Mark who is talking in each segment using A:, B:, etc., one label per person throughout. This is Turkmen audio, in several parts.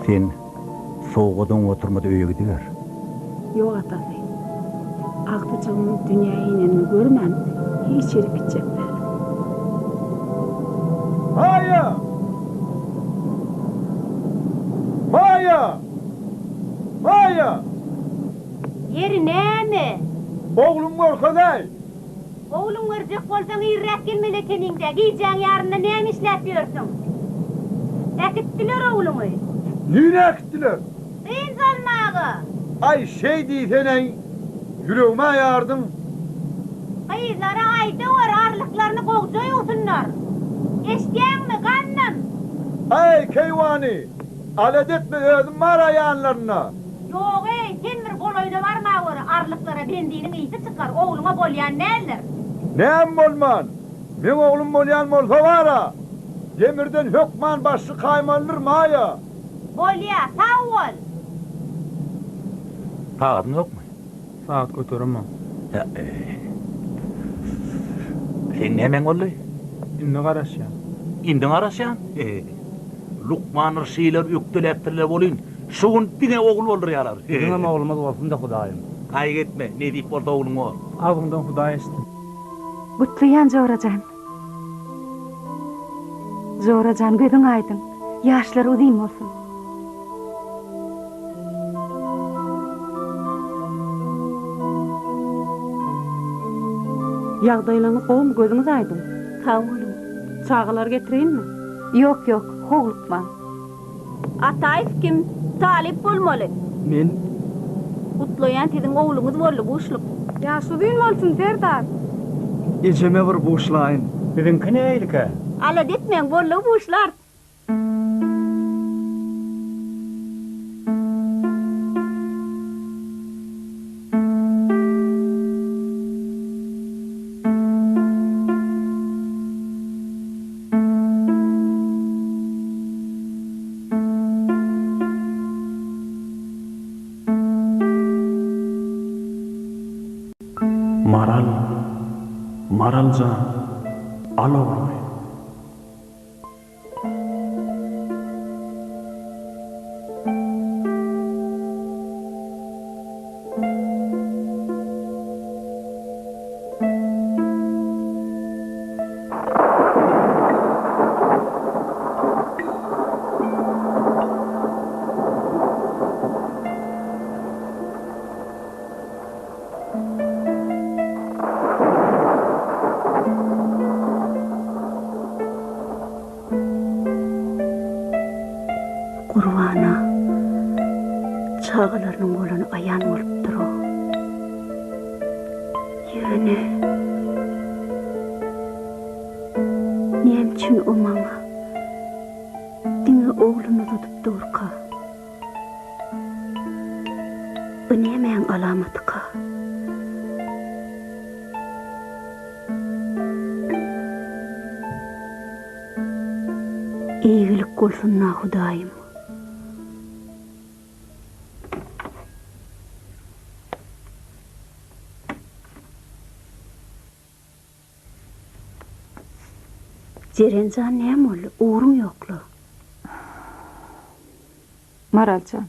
A: Sen soğudan oturmada öýe gidiver.
B: Yok atası. Aktıcığımın dünyayı görmem hiç yerip gidecekler.
C: Maya! Maya! Maya!
D: Yeri näme?
C: Oğlum korkaday.
D: Oğlum görecek bolsaň irrek gelmeli keninde. Giyeceğin yarına näme işläp ýörsiň? Äkitdiler oğlumy.
C: Nine gittiler?
D: Kıyın salmağı.
C: Ay şey diýsene, yüreğime yardım.
D: Kıyızlara ayda var arlıklarını koğcay olsunlar. Eşkeğin mi kannım?
C: Ay keyvani, alet etme özüm var ayağınlarına.
D: Yok sen bir koloyda var mı var arlıklara bendiğinin iyisi çıkar. Oğluma bolyan neler?
C: Neyem bolman? Men oğlum bolyan bolsa vara. Demirden hökman başı kaymanlır Maya.
D: Bolya sağ ol.
A: Pagatın yok mu?
E: Saat götüremem.
A: Ya, sen nemen olly?
E: Indi garaşýan.
A: Indin araşan? Lukman Rşiler ükdeleptirler bolyn. Şuun dine oğul boldur yarar.
E: Bizim oğlumuz olsun da Hudaýym.
A: Kaý gitme, ne diýip bolsa oğlun o.
E: Agyňdan Hudaý estin.
B: Gutluyan Jorajan. Jorajan gözüň aýdyn. Ýaşlar uzyn bolsun. Ýagdaýlaryňyz gowum gözüňiz aýdyn. Sag bolun. Çağılar getireýinmi? Yok, hoglukman.
D: Ataýyp kim? Talip bolmaly.
E: Men
D: Kutlayan tiziň oğluňyz bolly guşluk.
B: Ýaşy uzyn bolsun Serdar.
E: ejeme bir boşlaýyn. Biziňki näýlike?
D: Ala detmeň bolly guşlar.
F: Maralca aloy.
B: Kurwana çağalarynyň bolany ayan bolup durýar. Ýöne Näçin o maňa diňe oğluny tutup durka. Bu nämeň alamatyka? Eýgilik bolsun Hudaýym. Cerencan näme boldy? Uğrun ýoklu. Maralcan.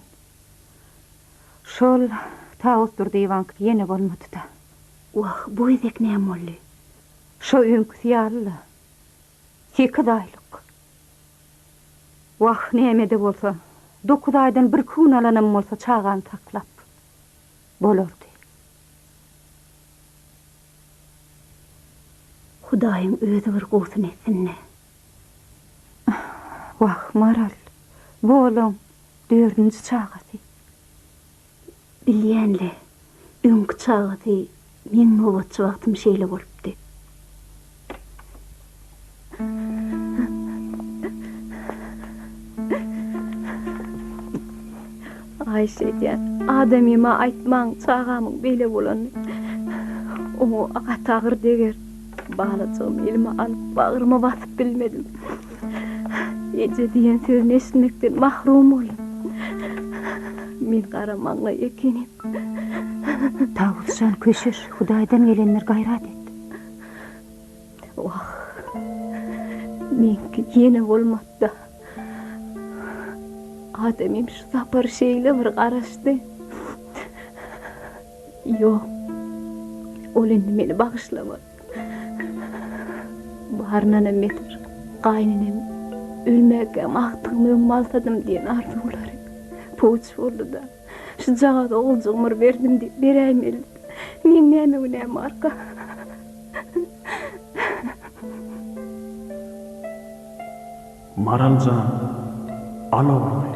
B: Şol taýustur diýwank ýene bolmady da. Wah, bu edek näme boldy? Şo öňkü ýaly. Heki daýlyk. Wah, näme de bolsa, 9 aýdan bir kun alanam bolsa çagan taklap bolardy. Hudaýym özü bir gowsun etsinne. Wah, Maral, bolum, 4-nji çagasy. Bilýänle, öňkü çagasy meň nowatçy wagtym şeýle bolupdy. Ayşeýän, adamyma aýtmaň çagamyň beýle bolany. O agatagır deger. Bağlacağım elime alıp bağırma basıp bilmedim. Ece diyen sözünü eşitmekten mahrum olayım. Men qaramaňla ekenim. Tağutşan köşür, Hudaýdan gelenler gayrat et. Wah, menki ýene bolmapdy. Ademim şu sapar şeyle bir garaşdy. Yok. Ol endi meni bagışlama. Barnana metir. Gaýnynam ölmäge magtygymy malsadım diýen arzulary. Poç boldy da. Şu jagada oğulcugmur berdim diýip beräýmeli. Men näme günäm arka.
F: Maraljan, al oğlumy.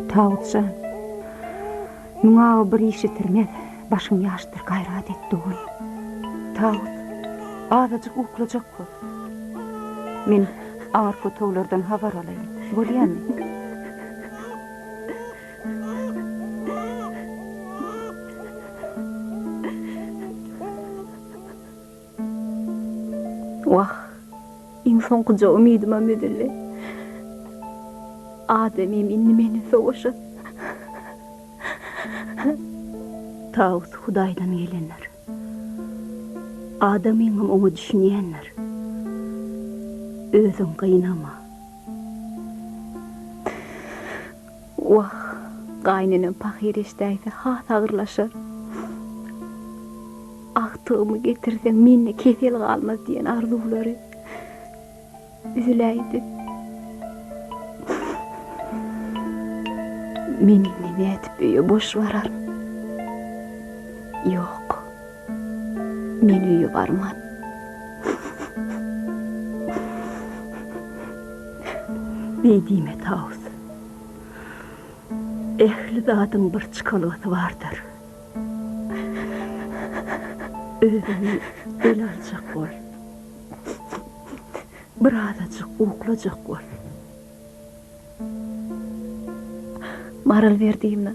B: Tawutjan. Muňa bir işitirmez. Başyň ýaşdyr gaýrat etdi ol. Tawut. Azajyk uklajak köp. Men aňar fotowlardan habar alaýyn. Bolýarmy? Wah, iň soňky umydymam ödülle. Ademim inni meni soğuşat. Tawut Hudaýdan gelenler. Adamyňam oňa düşünýänler. Özüň gynama. Wah, gaýnynam pahyreşdäýse has agyrlaşar. Agtygymy getirseň menne kesel galmaz diýen arzulary üzüläýdi. Meni näme etip öýe boş barar? Yok. Men öýe barman. Beýdime Tawus. Ehli zadyň bir çykalagy bardyr. Özüni el aljak bol. Bir azajyk uklajak bol. Maral berdiňmi?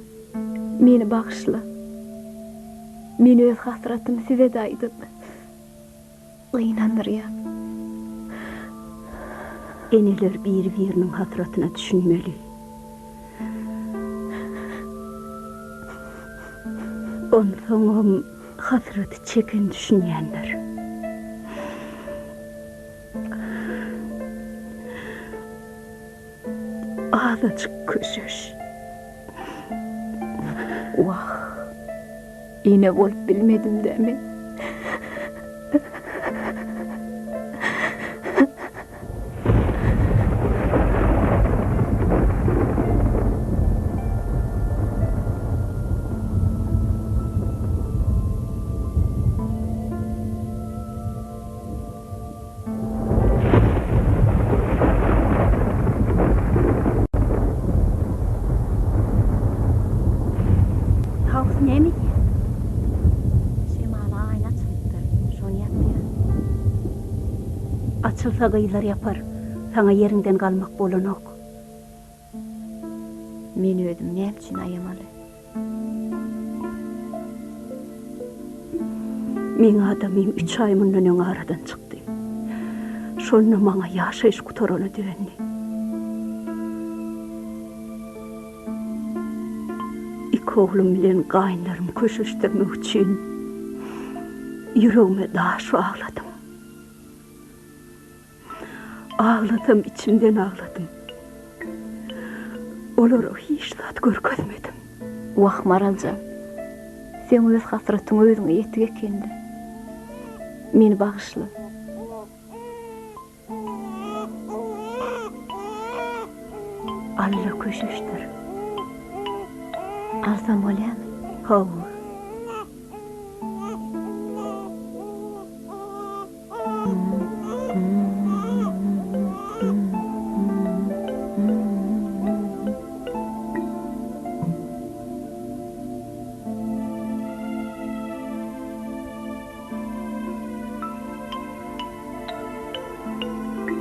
B: Meni bagışla. Men öz hasratymy size de aýdyp gynandyrýar. Eneler bir-biriniň hasratyna düşünmeli. Onsoňam hasraty çeken düşünýänler. Azajyk köşeş. Wah, ine bolup bilmedim demi. Açılsa gıylar yapar, sana yerinden kalmak bolunok. Men ödüm ne için ayamalı? Men adamım 3 ay mundan öň aradan çıktı. Şonu maňa ýaşaýyş gutarany döndi. İki oğlum bilen gaýnlarym köşeşdirmek üçin yüreğime daş ağladım. Ağladım, içimden ağladım. Olara hiç zat görkezmedim. Wah Maraljan, sen öz hasratyňy özüňe ýetdik ekendi. Meni bagışla. Alla köşeşdir. Alsam bolýarmy? Hawa.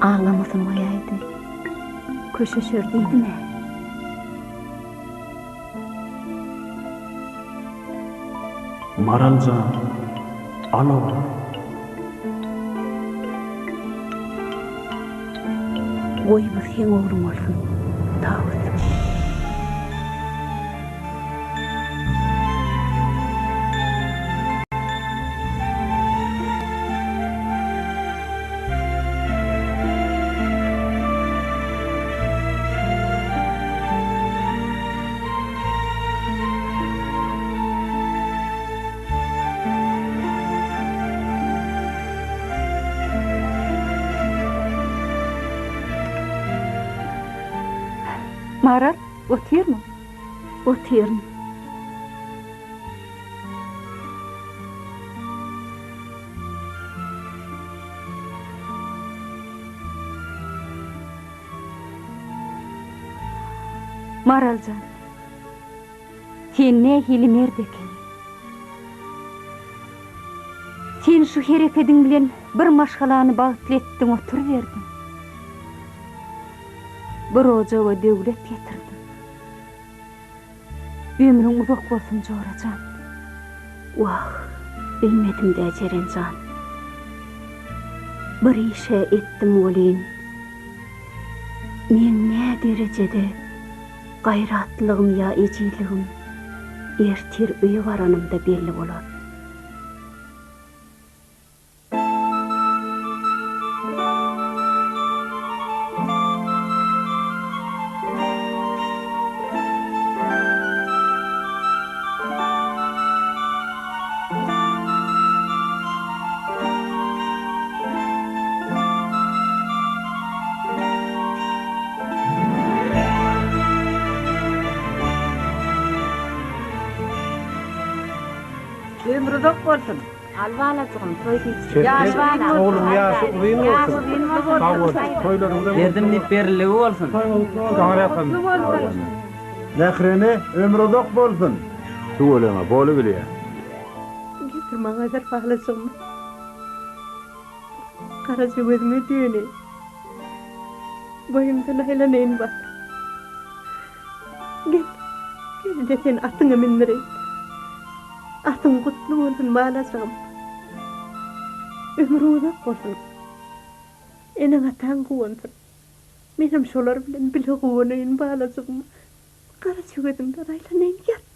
B: Ağlamasın koyaydı. Köşeşir deydi mi?
F: Maraljan, al oğlumy.
B: Oy bu sen oğlum olsun. Tawut. Maral, otyrmy? Otyrmy. Maralcan, sen ne hili merdeki? Sen şu herekediň bilen bir maşgalany bagtletdiň, oturberdiň. Bir ojaga döwlet getirdiň. Ömrüň uzak bolsun Jorajan. Wah, bilmedim-de Jerenjan. Bir işe etdim bolyn. Men ne derejede gayratlygym ya ejiligim ertir öýe baranymda belli bolar.
G: Ömrüdok bolsun.
D: Albalacığım, toy geçti.
E: Oğlum ýaşy uýun bolsun. Sağ ol. Toýlarynda
G: Berdim dip beriligi bolsun.
E: gaňra ýakyn.
C: Nährene ömrüdok bolsun. Tuğulama, bolu bilýär.
B: Getirmaňa eder pahlasygymy? Karajy gözüme düýni. Boýumda laýlaneýin bar. Gel sen atyňa mindireyim. Atyň gutly bolsun malasam. Ömrü uzak bolsun. Eneň ataň gowansyr. Menem şolar bilen bile gowanaýyn balasam. Karajy gözümde laýlaneýin ýat.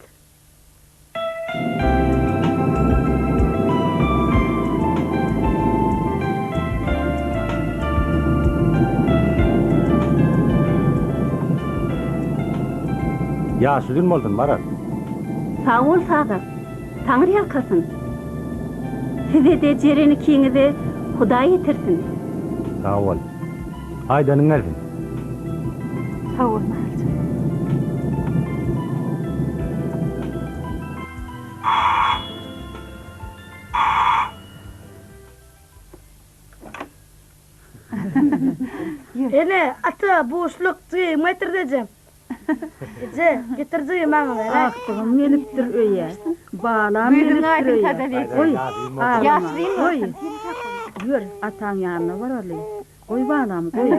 C: Ýaşy gün boldun Maral.
B: Sağ ol Sagat. Taňry ýalkasyn. Size de jereni kiňize Hudaý ýetirsin.
C: Sağ ol. Aýdanyň gelsin.
B: Sağ ol Maralcan.
H: Ele ata boşluk getirdim. Getirdim bana.
G: Aktığım gelipdir öýe. Balam gelipdir öýe. Oy, oy. Ýür, ataň ýanyna baraly. Oy balam, oy.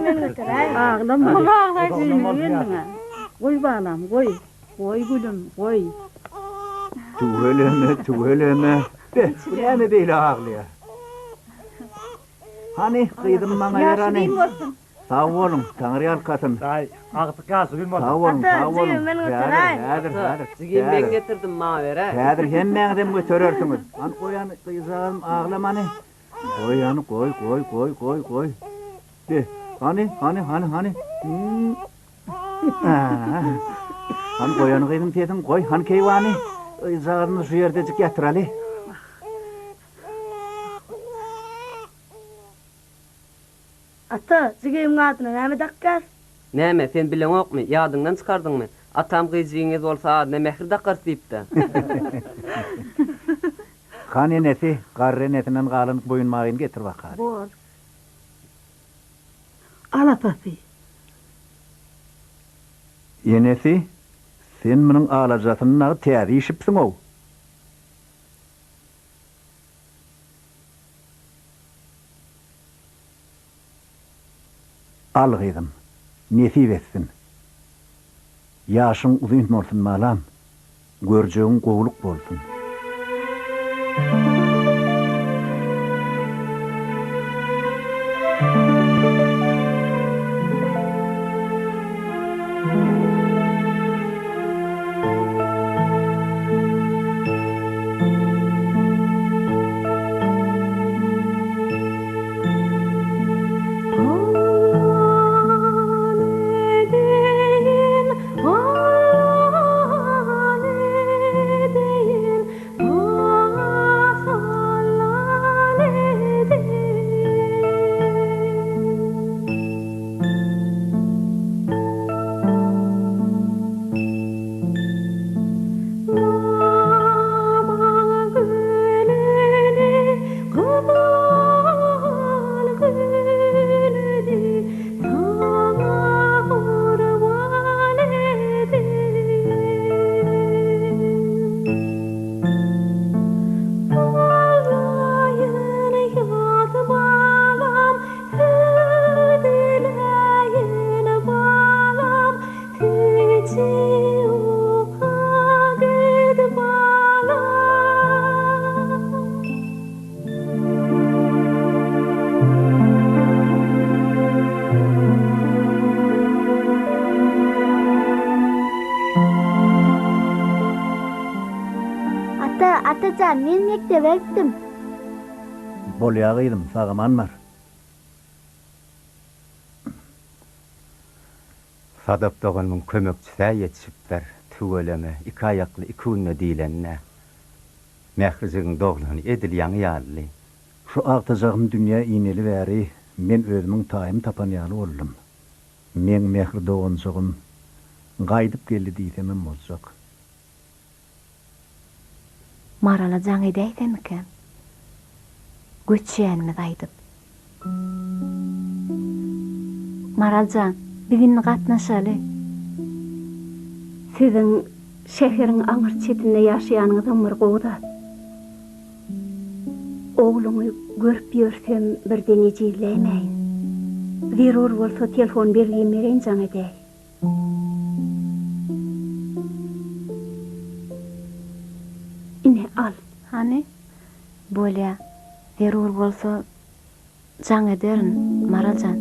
G: Ağlama. Oy balam, oy. Oy gülüm, oy.
C: Tuğulama. Näme beýle ağlaýar? Hani kıydın bana yarani. Sağ olun, Tanrı ýalkasyn.
E: Ay, agtyk ýaşy gün bolsun.
C: Sağ olun, sağ olun. Häzir.
G: Sigin ben getirdim maňa bere.
C: Häzir hemmeňizem götürersiňiz. An koýan kıyzağım ağlamany. Koýany, koy. De, hani. Hani koýany kıydym tetin koy, hani keýwany. Kıyzağını şu ýerdejik ýatyraly.
H: Ata, zigim gadyna näme dakkar?
G: Näme, sen bilen okmy? Ýadyňdan çykardyňmy? Atam gyzyňyz bolsa näme dakkar diýipdi.
C: Kan enesi, garren etinden galın boyun mağin getir bakar.
B: Bol. Ala papi.
C: Enesi, sen mının ağlajatyny täze işipsiň o. Al gydym, nesip etsin. Ýaşyň uzun bolsun malam, görjegiň gowluk bolsun.
H: Atacan, men mektebe gittim.
C: Bolýagydym, sagaman bar.
I: Sadap doganmyň kömekçisi ýetişipler. Tügeleme, iki ayaklı, iki ünlü diýlenne. Mährijiň dogluny edil ýaňy ýaly.
C: Şu agtajagym dünýä iňeli bäri men özümiň taýym tapan ýaly boldum. Men mähri dogansagym gaýdyp geldi diýsemem boljak.
B: Marala jaň edäýdemiken? Göçýänmi gaýdyp? Maraljan, biginni gatnaşaly. Siziň şehiriň aňyr çetinde ýaşaýanyňyz ömür gowdat. Oglumy görüp ýörsem birden ejizleýmäýin. Zerur bolsa telefon berýän meren jaň edäý. Ine al. Hani? Bolýa. Zerur bolsa jaň ederin, Maraljan.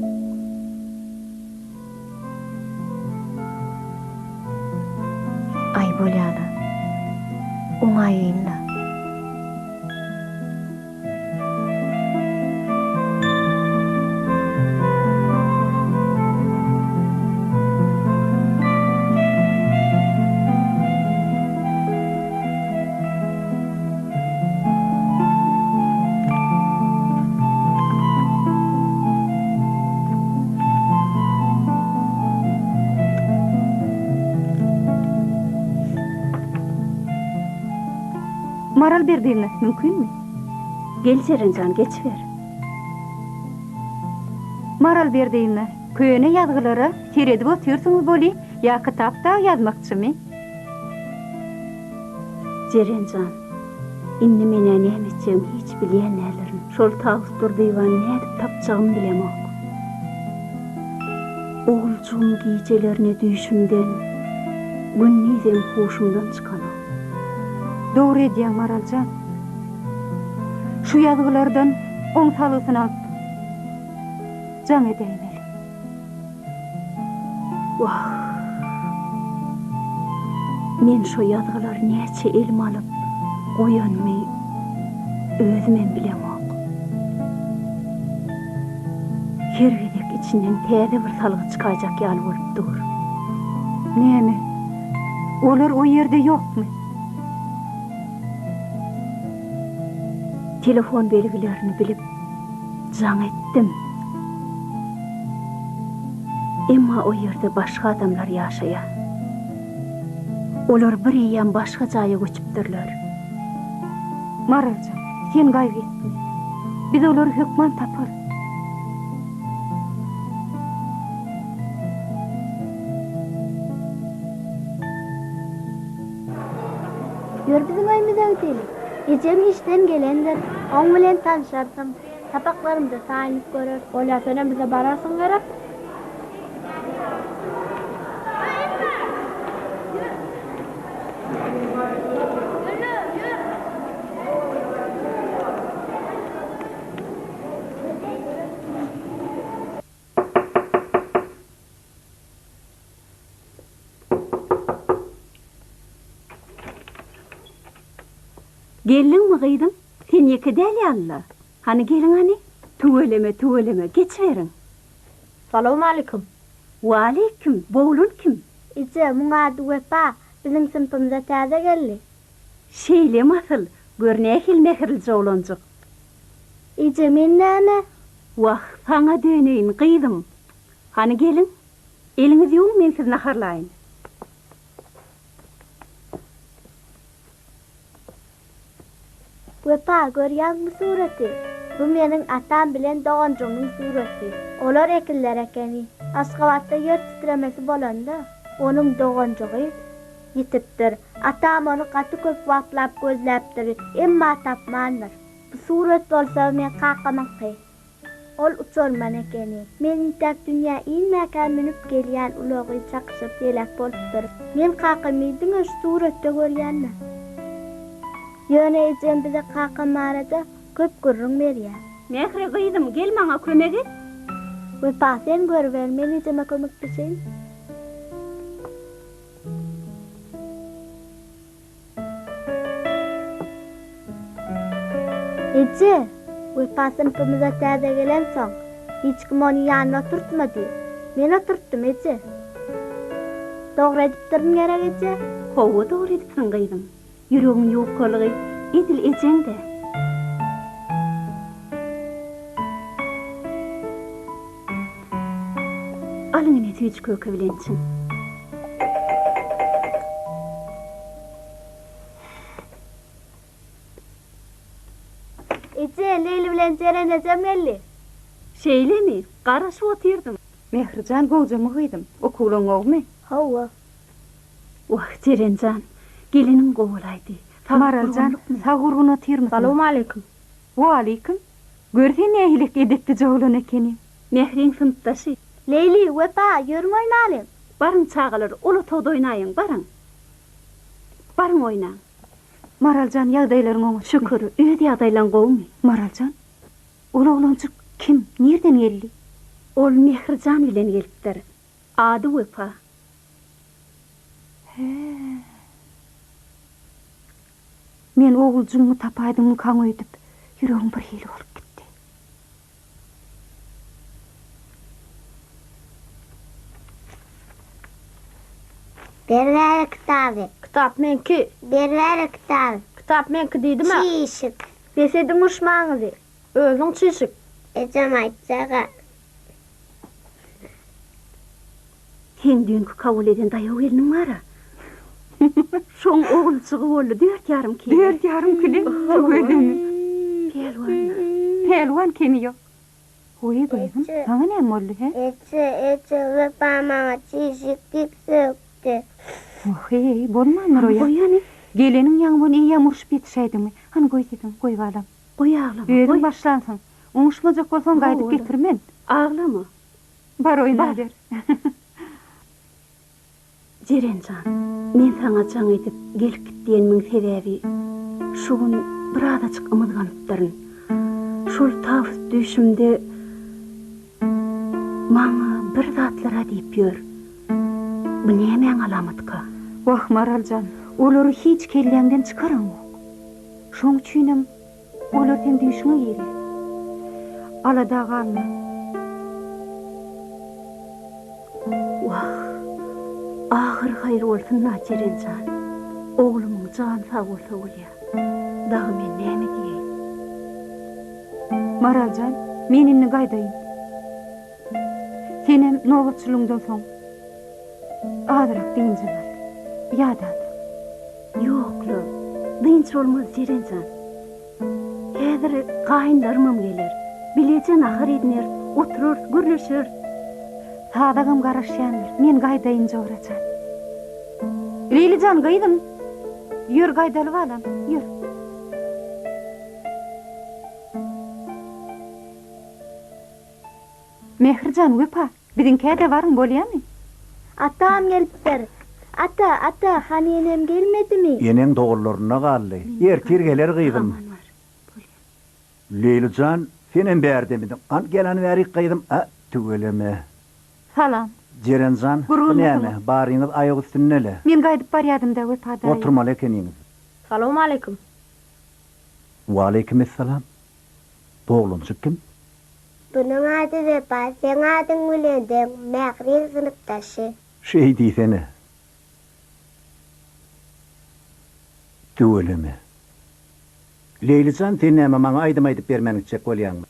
B: Ay bolýada. Oňaýynla. Maral berdiňiz mümkinmi? Gel Serenjan, geçiver. Maral berdiňiz köýene ýazgylary seredip oturýarsyňyz boli, ýa kitapda ýazmakçymy? Serenjan, indi mene nämeçem hiç bilýän nälerim. Şol taýstur diýwan nädip tapjagymy bilemok. Oğulcuğum giycelerine düşümden, günnizem hoşumdan çıkanok. Doğru edýän Maraljan. Şu ýazgylardan oň salysyny alyp jaň edäýmeli. Wah. Men şu ýazgylary näçe elim alyp goýanmy özümem bilemok. Herwedek içinden täze bir salygy çykajak ýaly bolup dur. Näme? Olar o ýerde ýokmy? Telefon belgilerini bilip jaň etdim. Emma o ýerde başga adamlar ýaşaýar. Olar bir ýan başga jaýa göçüpdirler. Maraljan, sen gaýgy etme. Biz olary hökman tapar.
H: Ýör bizim aýmyza gidelim. Ecem işten gelenler, oň bilen tanışarsam, tapaklarymda saýnyp görer. Ola sen bize barasyň garap.
B: Gelin mi gıydın? Sen yeki del yalla. Hani gelin hani? Tuveleme, geçiverin.
H: Salamu aleyküm.
B: Wa aleyküm, boğulun kim?
H: Ece, muňa ady Wepa, bizim sınıfımıza täze geldi.
B: Şeyle masıl, görnähil mehirli oğlancık.
H: Ece, men näme?
B: Wah, sana döneyin, gıydım. Hani gelin? Eliniz yoğun, men siz naharlayın.
H: Wepa, görýänmi sureti? Bu meniň atam bilen doganjymyň sureti. Olar ekiller ekeni. Aşgabatda yer titremesi bolanda, onuň doganjygy ýitipdir. Atam onu gaty köp wagtlap gözläpdir, emma tapmandyr. Bu suret bolsa men qaqamakdy. Ol uçurman ekeni. Men tak dünýä inmäkä minip gelýän ulogy çaqyşyp delek bolupdyr. Men qaqamydyň şu suretde görýänmi? Ýöne ejem bize qaqamarada köp gurrun berýär.
B: Mehri gıydım, gel bana kömek et.
H: Wepa, sen görüver, men ejeme kömekleşeýin. Ece, Wepa sınıfımıza täze gelen soň, hiç kim onu yanına oturtmadı. Men oturttum Ece. Doğru edipdirin gerek Ece.
B: Howa doğru edipsin gıydım. Yüreğim yok kolugy, edil eceň de. Alyň ene tüýç köke bilençin.
H: Ece, Leyli bilen Ceren Ece melli.
B: Şeýlemi, garaşyp otyrdım. Mehrijan gowjamy gıydım. Okulyň ogmy?
H: Hawa.
B: Wah, Cerenjan, gelinin gowalaydy.
J: Maraljan, sagurgun otyrmysyň?
H: Salamu aleykum.
J: Wa aleykum. Görsen nählik edepli joglan ekeni.
B: Mehriň sınıpdaşy.
H: Leyli, Wepa, yürüm oynalım.
B: Barın çağılır, ulu toğda oynayın, barın. Barın oynan.
J: Maraljan, ýagdaýlaryň oňa
B: Şükür, öz ýagdaýlaryň gowmy.
J: Maraljan, ol oglançyk kim? Nerden geldi?
B: Ol Mehrijan bilen gelipdir. Ady Wepa.
J: Men oguljuňmy tapaýdymy kaň öýdüp, ýüregim bir hili bolup gitdi.
H: Berler kitabı.
B: Kitap menki.
H: Berler kitabı.
B: Kitap menki diýdim ha.
H: Çiğişik.
B: Desedim uşmaňyzy. Özüň çyşyk.
H: Ecem aýtsaga.
B: Sen dünkü kabul eden daýaw eliniň bara. Şoň ogulçygy boldy 4,5 kilo.
J: 4,5 kilo. Tügedimi?
B: Pelwan.
J: Pelwan keni ýok. Oy gıydın, sana ne boldy he?
H: Ece Wepa maňa çiğişik dip sökdi.
J: Hey, bolmamyr o ýa.
B: Oýany,
J: Geleniň ýaňban ýamurş betişäydimi? Hani goý dedim, goý balam.
B: goý aglama.
J: Özüň başlansyň. Oňuşmajak bolsaň gaýdyp getirmen.
B: Aglama.
J: Bar oýna ber.
B: Cerenjan, men sana jaň edip gelip gitdiýeniň sebebi şuň bir adaçyk ymyt ganypdyryn. Şol tawus düşümde maňa bir zatlary diýip ýör. Bu näme alamatka?
J: Wah Maraljan, olary hiç kelläňden çykaran ok. Şoň üçinem olardan düşüňe geri. Alada galma.
B: Wah, ahir hayır bolsun na Cerenjan. Oğlumun can sağ bolsa bolýar. Dağı men näme diýeýin?
J: Maraljan, men inni gaýdaýyn. Senem nowatçylygyňdan soň adyrak diňji bar. Ýa-da.
B: Ýoklu, dynç bolmaz Cerenjan. Häzir gaýynlarymam gelir. Bilejen ahir ediner, oturur, gürleşir.
J: Sadagam garaşýandyr. Men gaýdaýyn jograjan. Leylijan gaýdym. Ýür gaýdaly balam, ýür. Mehrijan Wepa, biziň käde barym bolýarmy?
H: Atam gelipdir. Ata, hani enem gelmedimi?
C: Eneň dogurlaryna galdy. Erkir geler gıydym. Leylijan, senem bärdimiň. An geleni bärik gıydym. Tügeleme.
J: Salam.
C: Cerenjan,
J: Gurulmy
C: näme? Baryňyz aýagy üstünnele.
J: Men gaýdyp barýardym da Wepa.
C: Oturmaly ekeniňiz.
H: Salamu aleykum.
C: Wa aleykumussalam. Boğlunçyk kim?
H: Bunun adı Wepa, sen adyň bilen Mehriň sınıpdaşy.
C: Şey diýsene. Tügeleme. Leylijan, sen näme maňa aýdym aýdyp bermeniňçe bolýarmy?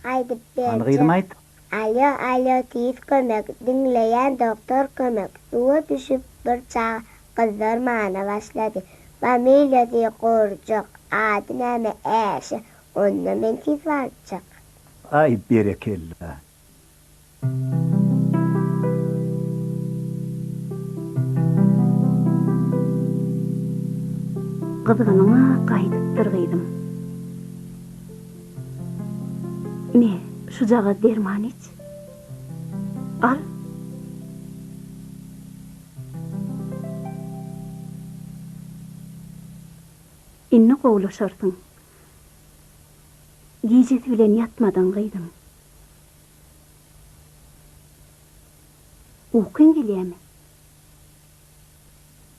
H: Aýdyp berdim.
C: Any gydym aýt.
H: Alo, tiýip kömek, dinleyen doktor kömek. Suwa düşüp bir çağ kızlar maňa başlady. Familiýa diýip gorjak, ady näme äşi, onda men tiýip barjak.
C: Ay berekella.
B: Gyzgynyňa gaýdypdyr gıydym. Me, şu jaga derman iç. Al. Inni gowlaşarsın. Gecesi bilen yatmadan gıydym. Ukun gelýärmi?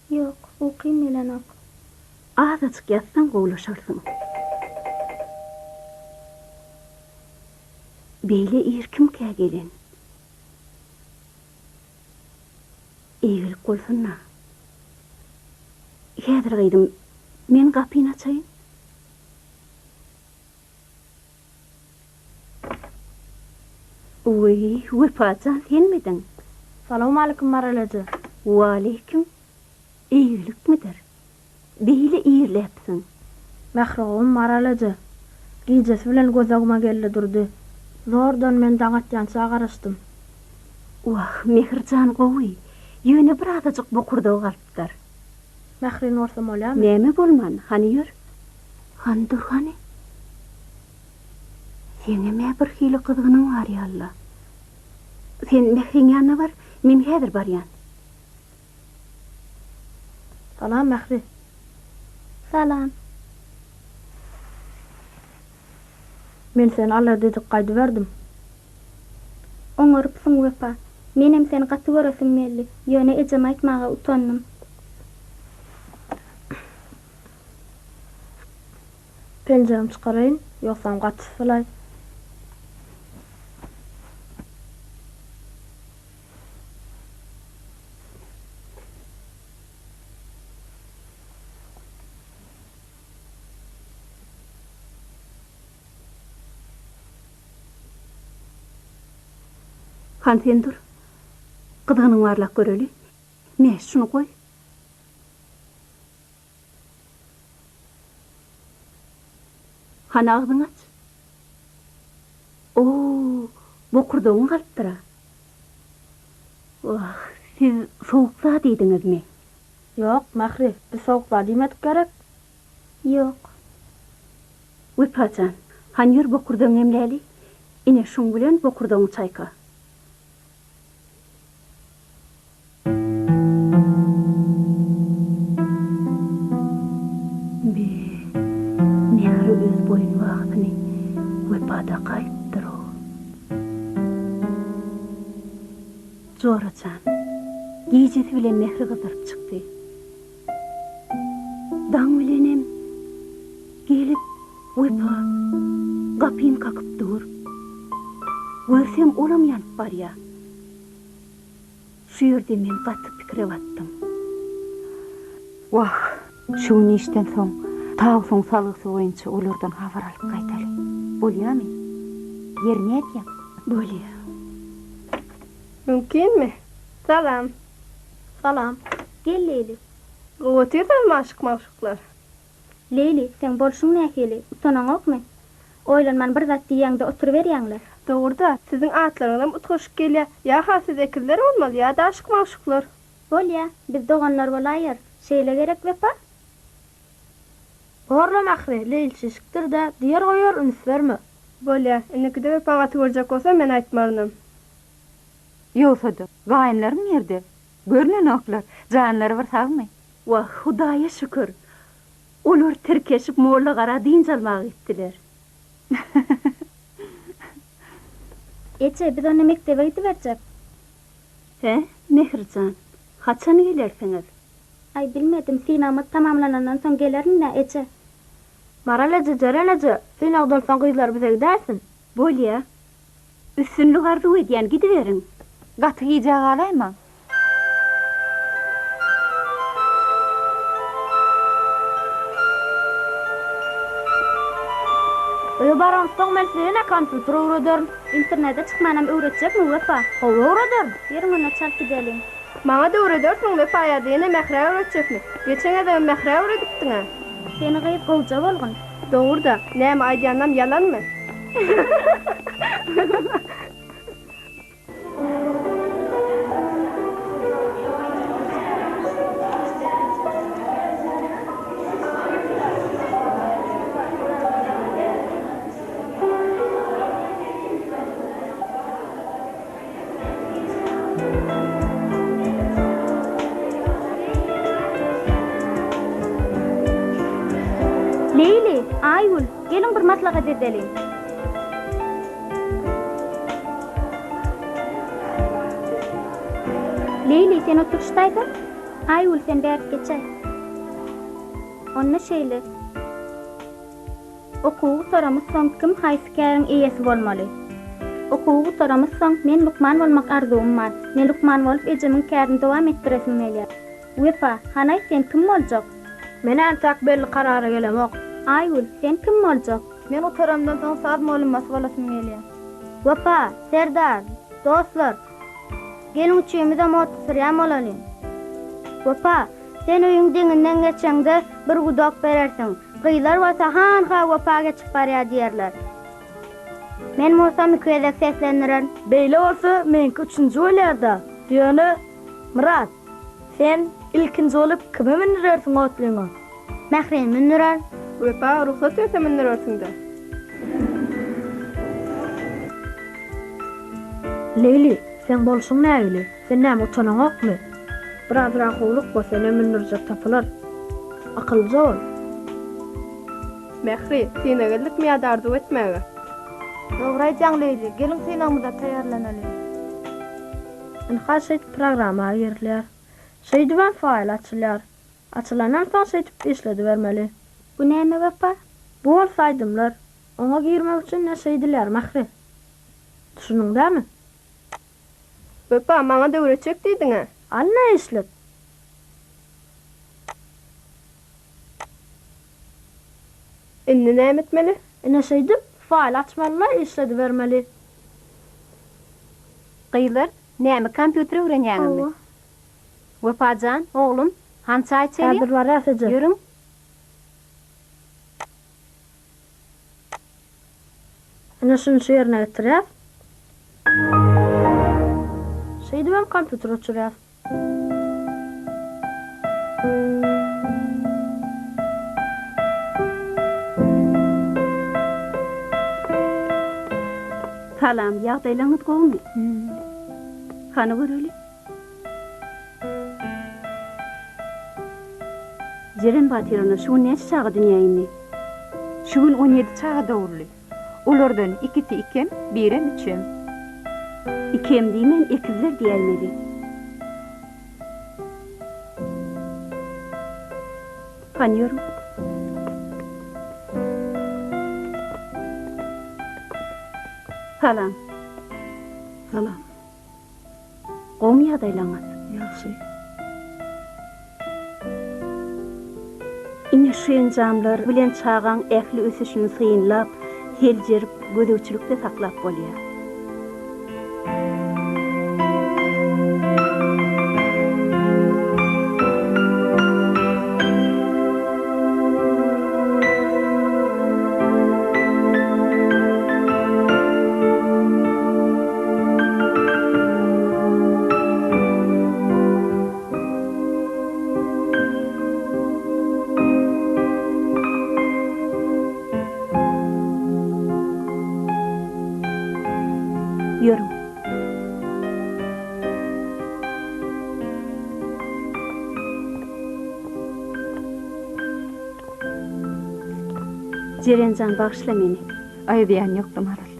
H: Yok, uqym bilen ok.
B: Azaçyk yatsan gowlaşarsın. beýle irkimkä gelen. Eýilip bolsunna. Häzir gyýdym, men gapyny açaýyn. Uy, Wepacan senmidin?
H: Salamu alaikum Maralaja.
B: Waleyküm. Eýilikmidir? Beýle iýirläpsiň.
H: Mährugum Maralaja. Gijesi bilen gözagıma geldi durdy. Zordan men daňatýança garaşdym.
B: Wah, Mehirjan gowy. Ýöne bir azajyk bokurda galypdyr.
H: Mährin orsam bolýarmy?
B: Näme bolman? Hani ýör? Handyr hani? Seneme bir hili kızgının var ya Allah. Sen Mehrin yanına var, men häzir barýan.
H: Salam Mehri. Salam. Men seni Allah dedik gaýdy berdim.
K: Oňarypsyň Wepa. Menem seni gaty göresim geldi. Ýöne ejem aýtmaga utandym.
H: Pencerem çykaraýyn, ýoksam gaty sylay.
B: Han sen dur. Gıdığının varlak göreli. Ne şunu koy. Han ağzını aç. Oo, bu kurduğun kalıptıra. Vah, siz soğukta deydiniz mi?
H: Yok Mahri, biz soğukta demedik gerek.
K: Yok.
B: Wepacan, han yür bu kurduğun emleli. Ine şun bilen bu kurduğun çayka. Öz boyun wagtyny Wepada gaýtdyr o. Joracan, gijesi bilen Mehri gyzyryp çykdy. Daň bilenem gelip Wepa gapyny kakyp dur. Görsem olam ýanyp barýa. Şu ýerde men gaty pikire batdym.
J: Wah, şuny işten soň Tağsın salıqsı oyuncu olurdan havar alıp qaytaly. Bolýarmy? Ýerine etýän.
B: Bolýar.
H: Mümkinmi? Salam.
K: Salam. Gel Leyli.
H: Gowatyr maşyk-maşyklar.
K: Leyli, sen bolşuň näkeli? Utananokmy? Oýlanman bir zat diýende oturup berýäňler.
H: Dogurda, siziň atlaryňdan utgaşyk gelýär. Ýa-ha siz ekiller bolmaly, ýa da aşyk-maşyklar.
K: Bolýar, biz doganlar bolaýar. Şeýle gerek Wepa?
H: Horla Mahri, Leyl şişiktir de, diğer goýar üns verme. Bolýar, inekide Wepaga tügerjek bolsa men aýtmarynam.
J: Ýoksa-da, gaýynlaryň ýerde. Görlen oklar, janlary bir sagmy?
B: Wah, Hudaýa şükür. Olar tirkeşip molla gara diň jalmagy gitdiler.
K: Eçe, biz onu mektebe gitiberjek.
B: He, Mehirjan, haçan gelersiňiz?
K: Ay bilmedim, sinamız tamamlanandan soň gelerin-de Eçe.
H: Maralaja, jaralaja, sen agdal soň gyzlar bize gidersin.
B: Bolýa. Üstünlük arzu edýän gidiverin.
J: Gaty gijä galaýma.
H: Baran soň men seni kompýuter öwrederim.
K: İnternete çykmanam öwretjekmi Wepa?
H: Öwrederim.
K: Ýeriň ona çalp gidelim.
H: Maňa da öwredersiň Wepa ýa-da Mehri öwretjekmi? Geçen adam Mehri öwredipdiňa.
K: Seni gyýyp golja bolgun.
H: Dogurda, näme aýdýanam ýalanmy?
K: Leyli, Aýgül, gelin bir maslahat edelim. Leyli, sen oturuşdaýdyň? Aýgül, sen bäri geçäň. Onda şeýle. Okuw soramyz soň kim haýsy käriň eýesi bolmaly? Okuwy gutaramazsaň men Lukman bolmak arzum bar. Men Lukman bolup ejemin kärini dowam etdiresim gelýär. Wepa, hanay sen kim boljak?
B: Men antak belli karara gelemok.
K: Aýul, sen kim boljak?
B: Men otaramdan soň saz molunmasy bolasym gelýär.
H: Wepa, Serdar, dostlar. Gelin üçümize motosyklem olalım. Wepa, sen öýüň deňinden geçeňde bir gudok berersiň. Gyýlar bolsa han-ha wepa geçip barýar diýerler. Men mosamy köýdek sesleniren.
B: Beýle bolsa menki 3-nji bolýarda. Diýeni Murat, sen ilkinji bolup kime minirersiň otlyňa?
H: Mährin minirer.
B: Wepa, ruhsat etse minirersiň-de. Leyli, sen bolşuň nägili? Sen näme utanaňokmy? Biraz rahatlyk bolsa seni minirjek tapylar. Akylja bol. Mähri, sene geldik mi ýa-da etmäge? Dogry aýtjaň Leyli, gelin synamyza taýýarlanaly. Inha şeýt programa ýerler. Şeýdiben faýl açylýar. Açylanan soň şeýtip işledi bermeli.
K: Bu näme wepa?
B: Bu bolsaýdymlar. Oňa girmek üçin näşeýdiler Mähri? Düşünüňdämi? Wepa, maňa da öreçek diýdiňe. Anna işlet. Inni näme etmeli? Näşeýdip faýl açmalylar, işledi bermeli.
L: Gyýlar, näme kompýuter öwrenýäňmi? Wepajan, oglum, hança aýtsaly?
B: Häzir bar ýasaja.
L: Ýürüň.
B: Ana şunu şeýerine getirýär. Şeýdibem kompýuter açýar.
L: Salam, ýagdaýlaryňyz goňmy? Hany göreli. Jeren batyryny şu näçe çağa dünýäni?
J: Şugün 17 çağa dowrly. Olardan 2-ti ikem, 1-em 3-em.
L: Ikem diýmen, ekizler diýelmeli. Kanýyorum. Salam.
J: Salam.
L: Goňmy ýagdaýlaňyz?
J: Ýaxşy.
L: Ine şeýenjamlar bilen çağaň ähli ösüşini syýynlap, heljerip, gödöwçülükde saklap bolýar. Ýürüň. Jerenjan bagşla meni.
J: Aýdýan ýokdum Aral.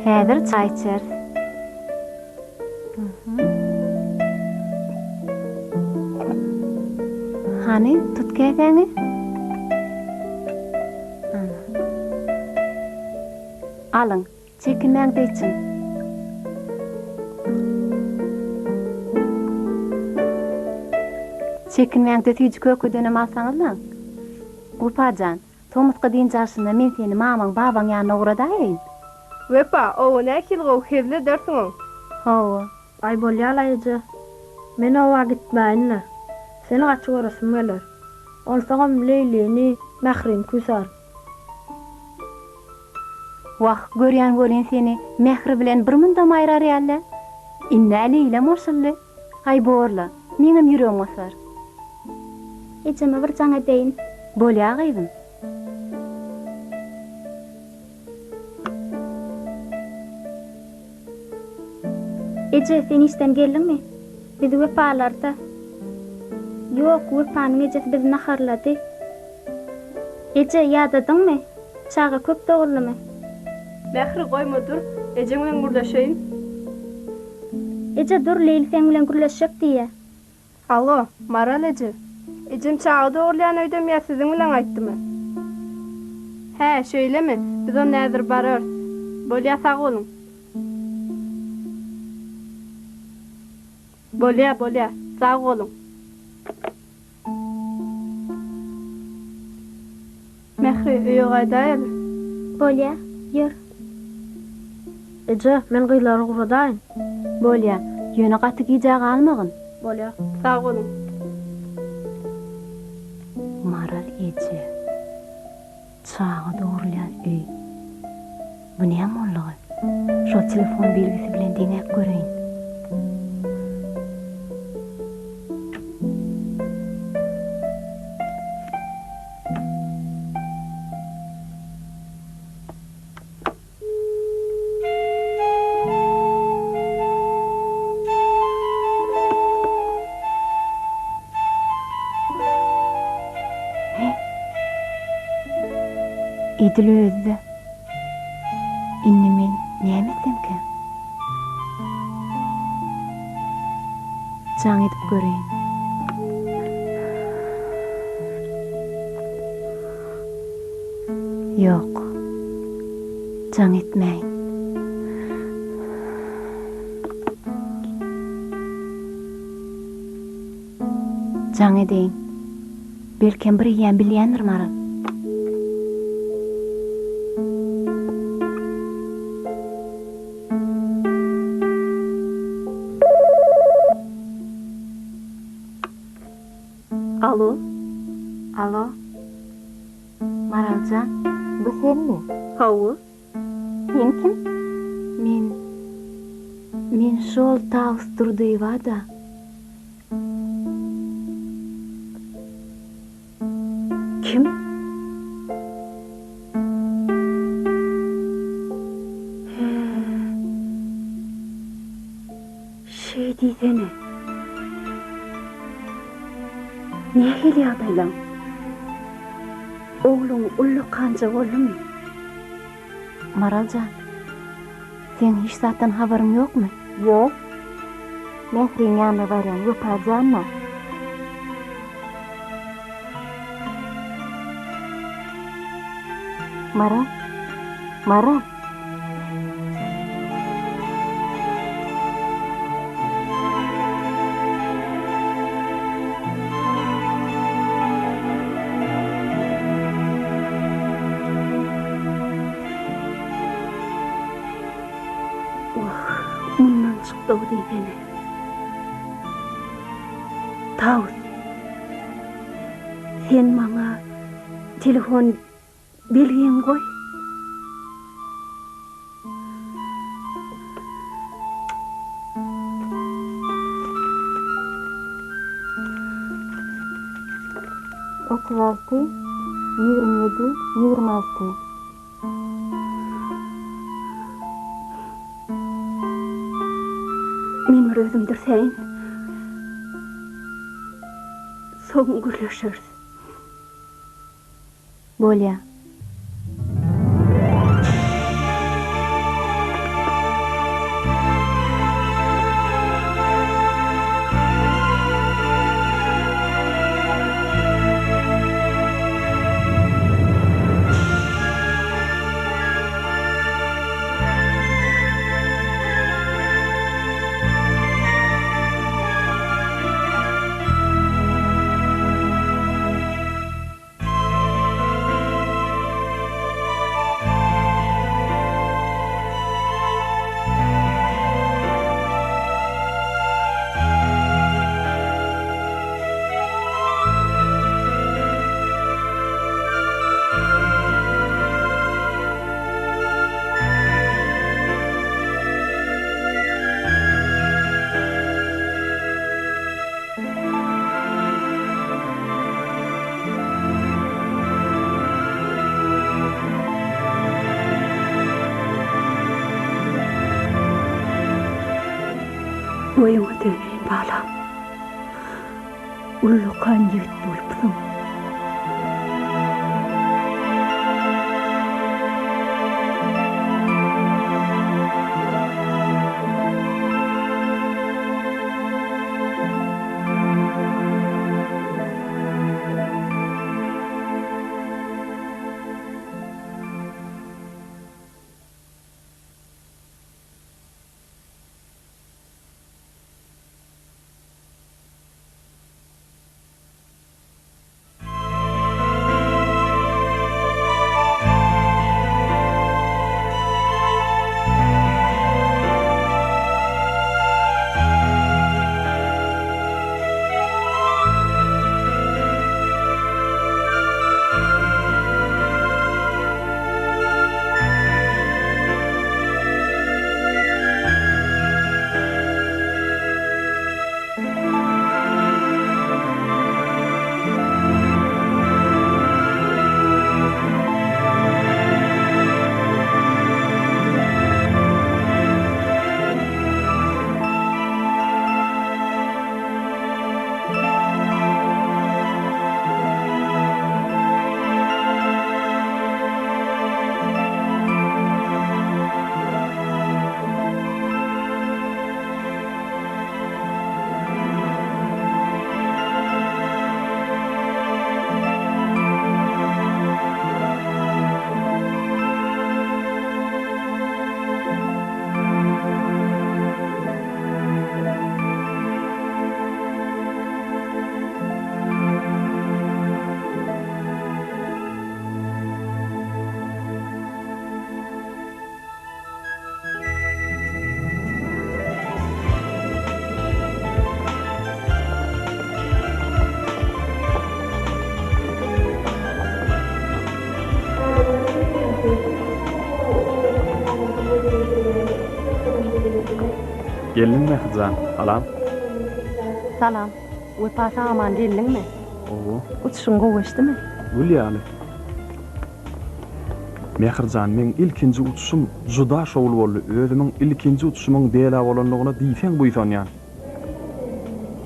L: Häzir çaý içer. Hani tut käsäni? Alyň, çekinmäňde için. Çekinmäňde tüýji köküdenem alsaňyzlar. Upajan, Tomuska diýen jaşynda men seni mamaň, babaň ýanyna ugradaýyn.
B: Wepa, o näkil gow hezle dersiň.
L: Hawa,
B: ay bolýalaýjy. Men owa gitmäýinler. Seni gaçy görasym geler. Olsaňam Leylini, Mährin küsar.
L: Wah, görýän bolen seni Mähri bilen bir mündam aýrar ýaly. Innäli ile moşully. Ay borla, meňem ýüregim osar.
K: Ejeme bir jaň edeýin.
L: Bolýa gyzym.
K: Eje, sen işten geldiňmi? Bizi wepalarda. Ýok, wepanyň ejesi bizi naharlady. Eje, ýadadyňmy? Çağa köp dogurlymy?
B: Mähri goýma dur, ejeň bilen gurdaşaýyn.
K: Eje, dur, Leyli sen bilen gurlaşjak diýe.
B: Alo, Maral eje. Ejem çağa dogurlayan öýdem ýa siziň bilen aýtdymy? He, şöyle mi? Biz o näzir bararız. Bolya sağ olun. Bolya, sağ olun. Mehri, öýe gaýdaýyl.
H: Bolya, ýür. Ece, men gıylary guradaýyn.
L: Bolya, ýöne gaty gijag almagyn.
B: Bolya, sağ olun.
L: Maral ece. Çağı doğrulayan öy. Bu näme bolýar? Şo telefon belgisi bilen deňek göreýin. Edil özü. Innimen nämesemkä? Jaň edip göreýin. Ýok. Jaň etmeýin. Jaň edeýin. Belkem bir ýen bilýändir Maral. Alo. Maralcan, bu senmi?
B: Hawa.
L: Sen kim? Men şol taus durdyýa da.
B: Kim? Şey diýsene. Ne gelýärdiň? Oğlum ullu kanca bolmy?
L: Maralcan, sen hiç zatdan haberin ýokmy?
B: Ýok.
L: Mehriň ýanyna barýan ýopajanma. Maral.
B: Mundan çykdy diýene. Taus. Sen maňa telefon belgen goý.
L: Otuzaltı, 27, 26.
B: Men özümdir sen. Soň görüşürüz.
L: Bolya.
B: Boyuňa döneýin balam. Ullu kan ýigit bolupdyň.
E: Geldin Mehrijan, salam.
L: Salam. Wepa saman geldinmi?
E: Oo,
L: Uçuşun goşdymy?
E: Gülýaly. Mehrijan, men ilkinji uçuşum juda şowul boldy. Özümiň ilkinji uçuşumyň dela bolanlygyna diýsen buýsan ýa.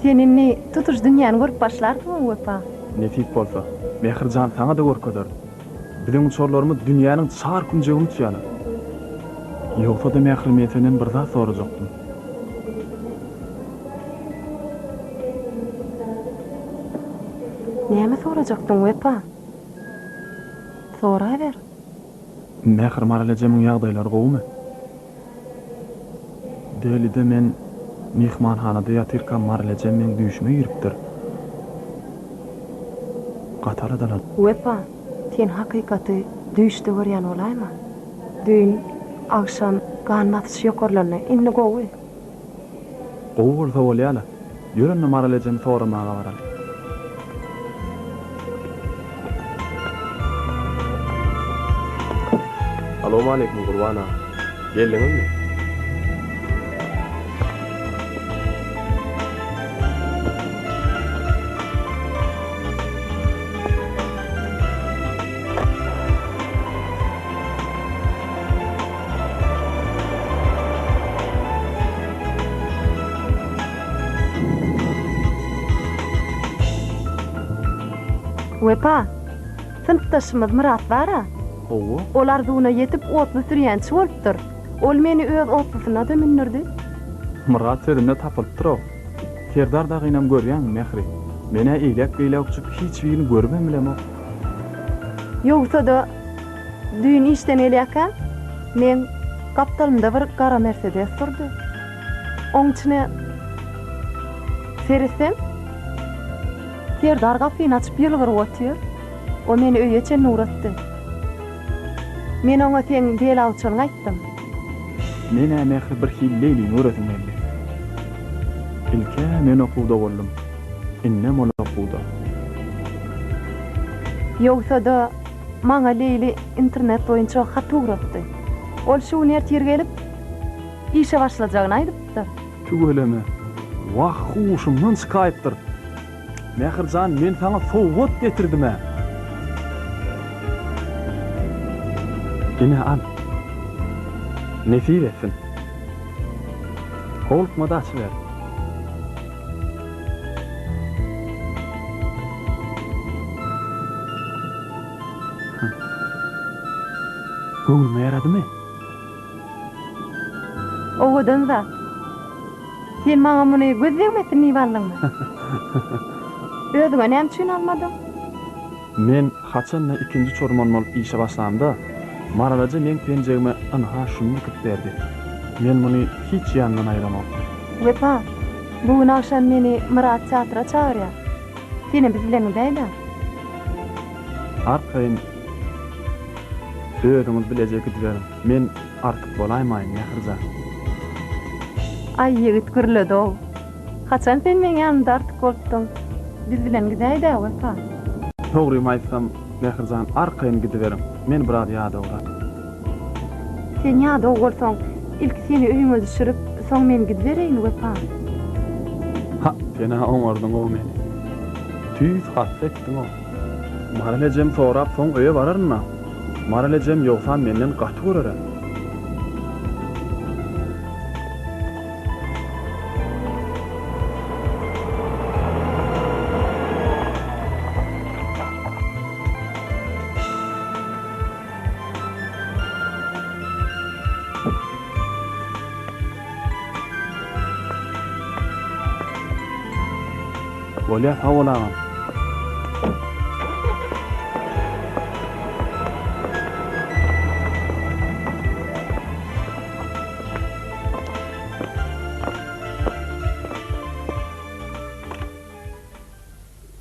L: Seninni tutuş dünýäni görüp başlardyň wepa.
E: Nefik bolsa, Mehrijan saňa da görkezler. Biziň uçurlarymyz dünýäniň çar künjegini tutýarlar. Ýogsa da Mehrim senden bir zat sorajakdym.
L: Näme sorajakdyň wepa? Sora ber.
E: Mehrim aralajamyň ýagdaýlary gowmy? Delide men mehmanhanada ýatyrkan maralajamyň düýşme ýüripdir. Qataradalar.
L: Wepa, sen hakykaty düýşde görýän olaýma? Dün akşam ganmatyş ýokarlaryna inni gowy.
E: Gowurda bolýala. Ýörenme maralajamy soramaga barar.
M: Assalamu alaikum Gurbana. Geldiňizmi?
L: Wepa, sınıftaşımız Murat bara.
E: Owo.
L: Olar duna yetip otlu sürýänçi bolupdyr. Ol meni öz otlusyna da mindirdi.
E: Murat sözümde tapylypdyr o. Serdar dagynam görýän Mehri. Mene eýlek beýlek uçup hiç birini görmem bilem o.
L: Ýogsa da düýün işden elýäken men kaptalymda bir gara Mercedes durdy. Oň içine sersem Serdar gapyny açyp ýylgyryp otýar. O meni öýeçe nuratdy. Men oňa sen dela uçan aýtdym.
E: Mene Mehri bir hilleli nuratym belli. İlke men okuwda boldum. Innem ol okuwda.
L: Ýogsa da maňa Leyli internet boýunça hat uratdy. Ol şu nertir gelip işe başlajagyny aýdypdyr.
E: Tügeleme. Wah huşumdan çykaýypdyr. Mehrijan, men saňa sowgat getirdim ha. Ine al. Nefir etsin. Kolkma da açıver. Gönlüme yaradı mı?
L: Oğudun zat. Sen maňa muny gözlegmesin niýballyňmy? Özüňe näme üçin almadym?
E: Men haçanla ikinci çorman bolup işe başlamda maralaja men penjegime anha şunu kıp berdi. Men muny hiç ýandan aýramam.
L: Wepa, bugün akşam meni Murat çatyra çağırýar. Seni biz bilen gideýler.
E: Arkaýyn özüňiz bilejek giderim. Men artyk bolaýmaýyn Mehrijan.
L: Ay ýigit gürledi o. Haçan sen men ýanymda artyk bolupdyň. Biz bilen gideýler wepa.
E: Togry aýtsam Mehrijan arkaýyn giderim. Men bir ýa-da olar.
L: Sen ýa-da bolsaň, ilk seni öýüňe düşürip, soň men gidereýin wepa.
E: Ha, fena oňardyň o meni. Tüýs hassetdiň o. Maralajem sorap soň öýe bararna. Maralajem ýoksa menden gaty görer. Bolýar hawalaňam.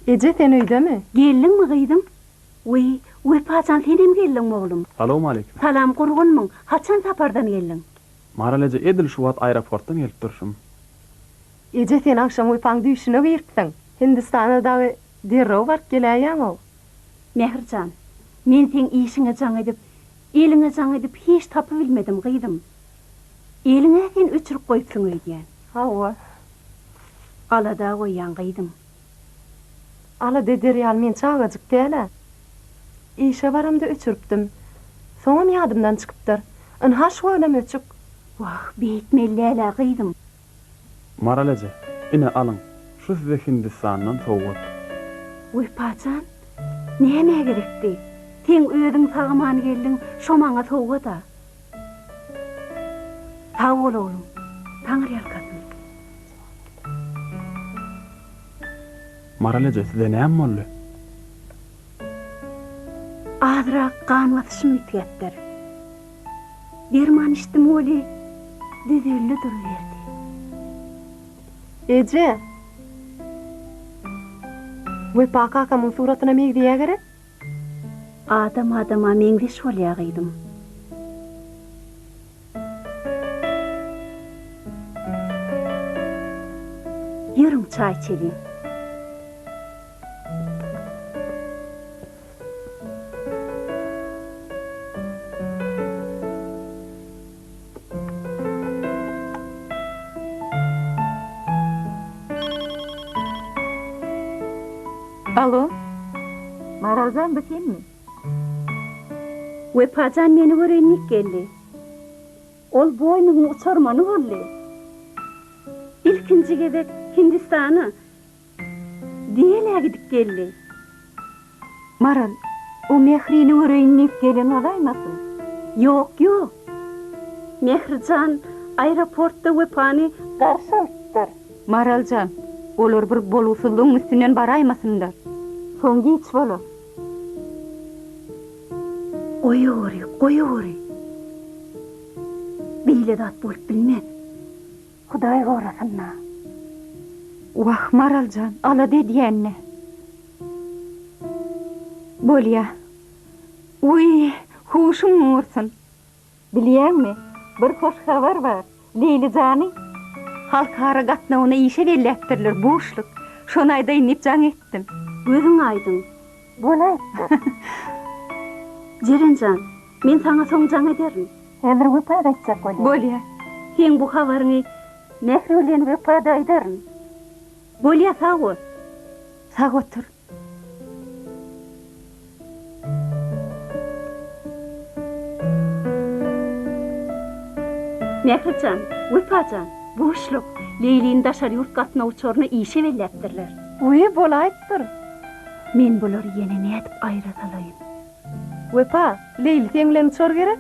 L: Ece sen öýdemi?
N: Geldiňmi gyýdym? Uy, wepaçan senem geldiň oglum.
E: Assalamu alaikum.
N: Salam gurgunmyň. Haçan sapardan geldiň?
E: Maralaja edil şu wagt aeroportdan gelip durşum.
L: Ece sen akşam wepaň düýşüne giripdiň. Hindistana da derrew bark gelýän o.
N: Mehrijan, men sen işiňe jaň edip, eliňe jaň edip hiç tapy bilmedim gyýdym. Eliňe sen öçürüp goýupsyň öýdýän.
L: Hawa.
N: Alada koyan gıydım.
L: Ala dederiyal men çağacık dele. İşe baramda öçürpdüm. Soňam ýadymdan çykypdyr. Ynhaş bolem öçük.
N: Wah, beýtmelläle gıydım.
E: Maralaje, ine alın. Şu size Hindistan'dan soğuk.
N: Wepajan, näme gerekdi? Sen öýüň tagamany geldin, şo maňa soğuk da. Sağ ol oğlum. Taňyr ýalkasyn.
E: Maralaje, size näme boldy?
N: Azrak kan batışım bitgetdir. Derman içtim oli, düzüllü duruverdi.
L: Ece. Wepa kakamyň suratyna megdiýe gerek?
N: Adam adama meňdiş bolýa gıydım. Yürüň çay içelim.
L: Alo. Maraljan bu senmi?
N: Wepajan meni görenlik geldi. Ol boynuny uçarmany boldy. İlkinci gezek Hindistana. Diýele gidip geldi.
J: Maral, o mehrini öreýinip gelen alaýmasyn?
N: Yok, yok. Mehrijan aeroportda Wepany garşy alypdyr.
J: Maraljan, olar bir bolusylygyň üstünden baraýmasynlar. Soňgy iç bolar.
N: Goýury. Beýle dat bolup bilme. Hudaý gorasynna.
J: Wah Maraljan, ala dediýänne. Bolýa. Uy, huşum mursun. Bilýärmi? Bir hoş habar bar. Leylijany halkara gatnawyna işe belläpdirler boşluk. Şonu aýda inip jaň etdim.
N: Gözüň aýdyn.
J: Bolaýdy.
N: Jerenjan, men saňa soňjaň ederim.
J: Häzir Wepa gaýtjak bolýar. Bolýa.
N: Sen bu habaryny Mehri bilen Wepada aýdaryn. Bolýa sağ ol.
J: Sağ otur.
N: Mehrijan, Wepajan, boşluk. Leyliň daşary ýurt gatna uçaryny işe belläpdirler.
L: Uy, bolaýdyr.
N: Men bolary ýene nädip aýra salaýyn.
L: Wepa, Leyli sen bilen uçar gerek?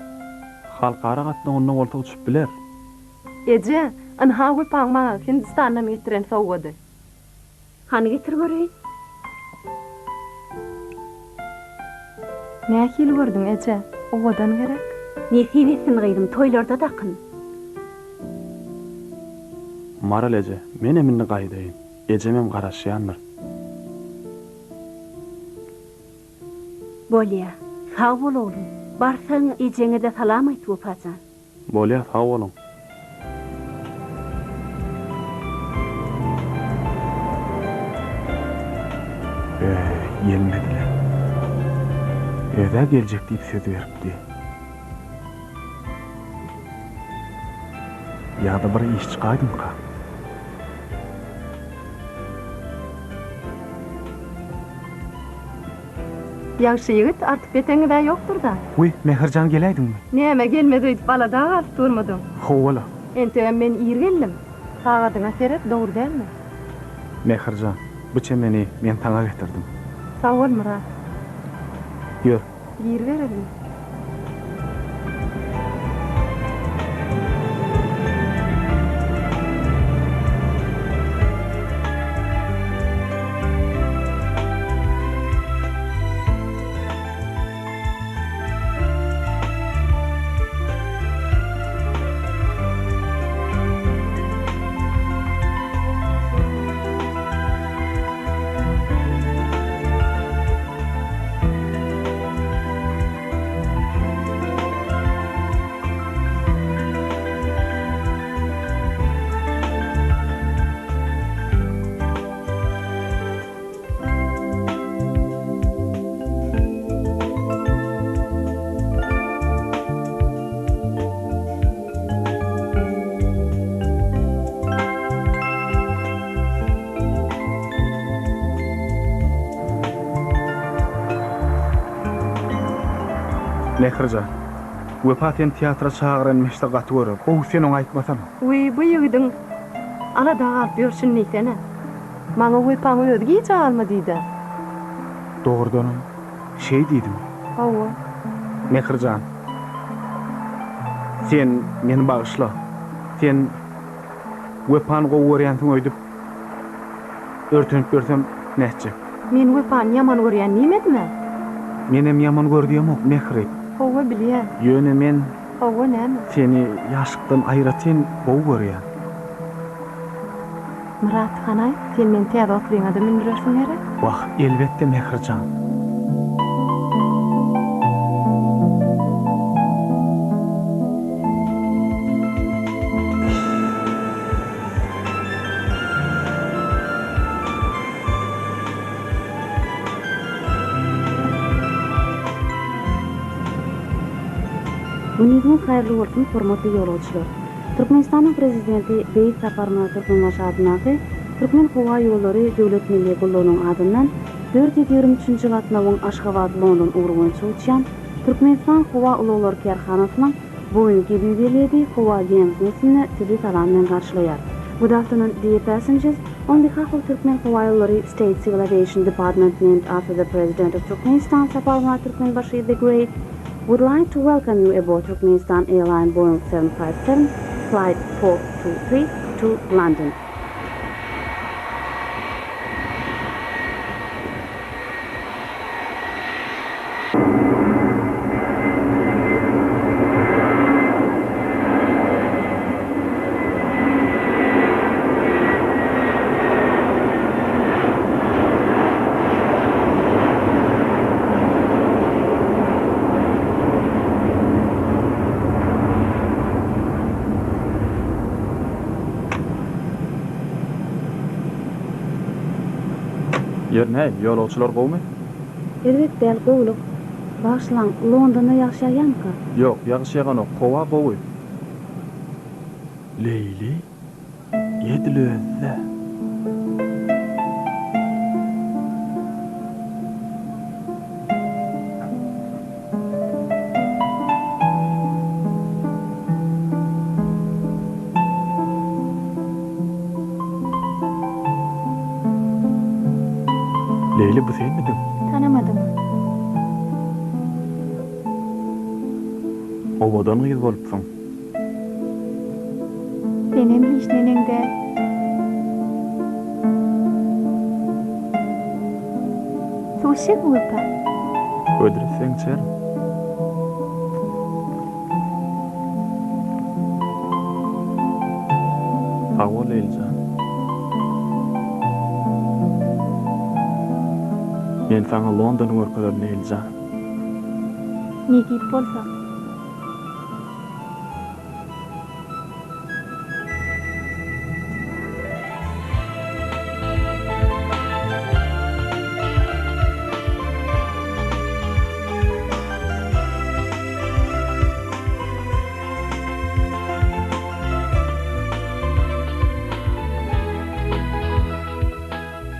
E: Halkara gatnagyna bolsa uçup biler.
L: Ece, anha Wepaň maňa Hindistandan getiren sowgady.
N: Hany getir göreyim.
L: Näkil gördüň Ece? Owadan gerek?
N: Nesibesin gydym, toýlarda dakyn.
E: Maralaje, men eminni gaýdaýyn. Ejemem garaşýandyr.
N: Bolýa, sağ bol oğlum. Barsaň ejeňe de salam aýt Wepajan.
E: Bolýa, sağ bolun. Gelmediler. Eda gelecek deyip söz veripdi. Ya da bir iş çıkaydın ka.
L: Ýagşy ýigit artyk beteňi we ýokdur da.
C: Uy, Mehirjan geleýdingmi?
L: Näme gelmedi diýip balada galyp durmadyň.
C: Howala.
L: Ente men ýer geldim. Sagadyňa serep dogry dälmi?
C: Mehirjan, bu çemeni men taňa getirdim.
L: Sağ ol Murat.
C: Ýör.
L: Ýer berelim.
E: Mehirja. Wepa sen teatra çağıran meşte gatı görür. Bu sen onu aytmasan.
L: Uy, bu ýigdiň ala da alyp ýörsün neýsene. Maňa wepaň ödügi çağırma diýdi.
E: Doğrudan şey diýdim.
L: Hawa.
E: Mehirjan. Sen meni bağışla. Sen wepan gowuryansyň öýdüp örtünüp görsem näçe?
L: Men wepan ýaman görýän nimedme?
E: Menem ýaman gördüýem ok Mehri.
L: Hawa bilýän.
E: Ýöne men
L: Hawa näme?
E: seni ýaşykdan aýratyn bow görýän.
L: Murat Hanay, sen men täze oturyňa da mindirersiň ere?
E: Wah, elbetde Mehirjan.
O: Günüňiz haýyrly bolsun, hormatly ýolguçylar. Türkmenistanyň prezidenti Beýit Saparyna Türkmenbaşy adynaky Türkmen Howa ýollary döwlet milli gullanyň adyndan 423-nji gatnawyň Aşgabat London ugrunça uçýan Türkmenistan Howa uluglar karhanasynyň Boeing ýübileýi Howa geňsini tübi salam bilen garşylaýar. Good afternoon, dear passengers. On behalf of Turkmen Howa Yolları State Civil Aviation Department named after the President of Turkmenistan, Saparna Turkmenbashi the Great, would like to welcome you aboard Turkmenistan Airline Boeing 757 Flight 423 to London.
E: Ýerne ýolguçylar gowmy?
O: Elbetde el gowluk. Başlaň Londonda ýaşaýanka?
E: Ýok, ýaşaýan ok, Howa bowy. Leyli ýedilözde. Leyli bu sen midim?
K: Tanamadım.
E: Obadan gyz bolupsyň.
K: Benim hiç nenengde. Suşik wapa.
E: Ödürseň çer. Hawa Leylja. Men sana Londony görkezler Leylja.
K: Ne diýip bolsa.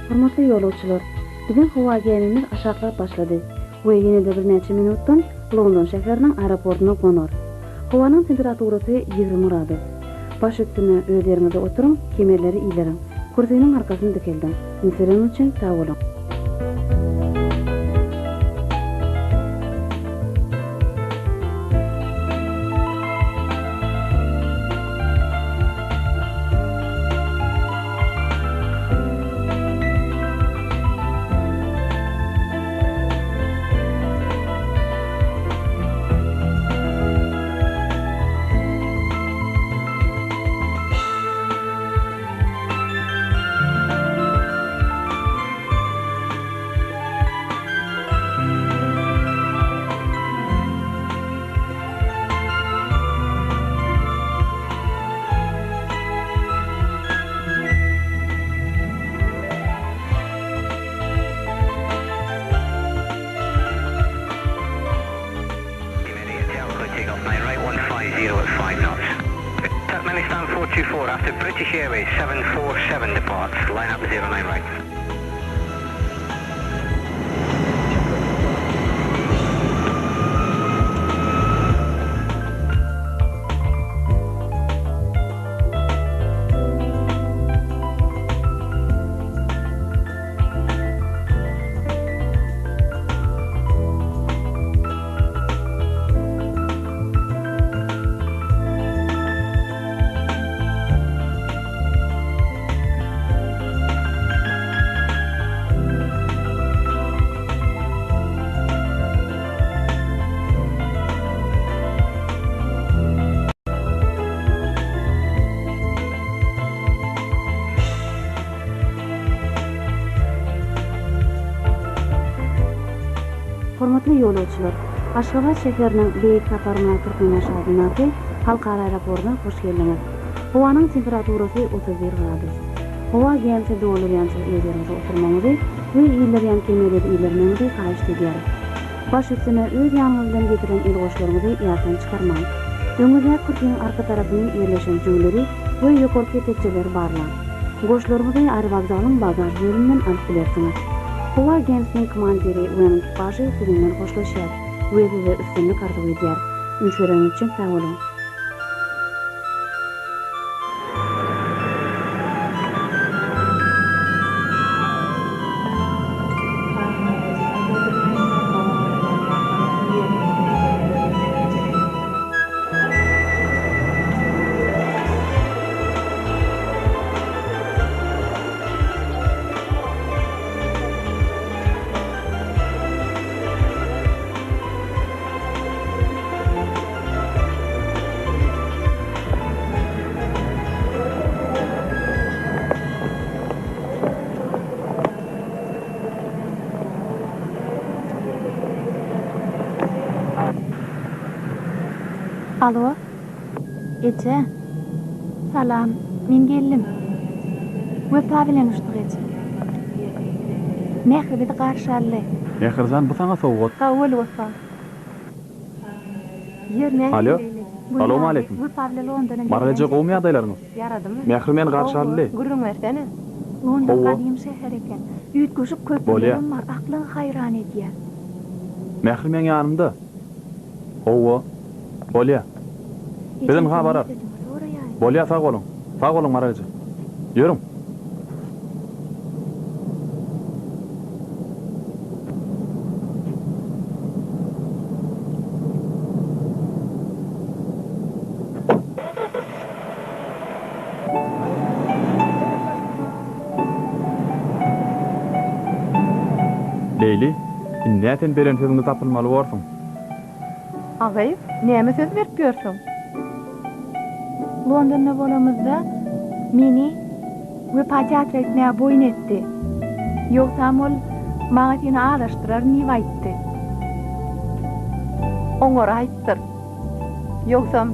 O: Hormatly ýolguçylar, bugün Howa gemimiz aşaklap başlady we ýene-de bir neçe minutdan London şäheriniň aeroportuna gonar. Howanyň temperaturasy 20 grady. Baş üstüne öýleriňizde oturuň, kemerleri iýlerin. Kursynyň arkasyna dikildiň. Meselen üçin sag bolun.
P: Turkmenistan 424 after British Airways 747 departs, line up 09 right.
O: Hormatly ýolagçylar, Aşgabat şäheriniň Beýik Saparmana Türkmenistanyňky halkara aeroportuna hoş geldiňiz. Howanyň temperaturasy 31 gradus. Howa gemse dolanýança ýerinize oturmaňyzy we ýyllaryan kemerleri ýylarmaňyzy kaýyş edýär. Baş üstüne öz ýanyňyz bilen getiren ilgoşlaryňyzy ýasan çykarmaň. Döňüzde kurtyň arka tarapyny ýerleşen jüwleri we ýokarky tekçeler barlar. Goşlaryňyzy aerovokzalyň bagaj bölümünden alyp bilersiňiz. Howa gemsiniň komandiri we ekipajy siz bilen hoşlaşýar. We size üstünlük arzu edýär. Ünçüreňiz üçin sag bolun.
B: Alo. Ece. Salam. Men geldim. Wepa bilen uçtuk Ece. Mehri bizi qarşaly.
E: Mehirzan bu sana sowgat.
B: Sowul wepa.
E: Alo. Assalamu alaykum.
B: Wepa bilen Londona.
E: Maralaje gowmy adaylaryňyz.
B: Yaradymmy?
E: Mehri men qarşaly.
B: Gurrun versene. London gadyym şäher eken. Üýt goşup köpülerim bar. Aklyň hayran edýär.
E: Mehri men ýanymda. Owa. Bolya. Bizden habarar. Bolya sağ olun. Sağ olun Maralaje. Ýörüň. Leyli, näten beren sözüňi tapylmaly bolsun.
L: Agayip, näme söz berip ýörsiň? Londonda bolamyzda meni Wepa teatrine boyun etdi. Ýoksam ol maňa seni alaşdyrar niýe aýtdy? Oňora aýtdyr. Ýoksam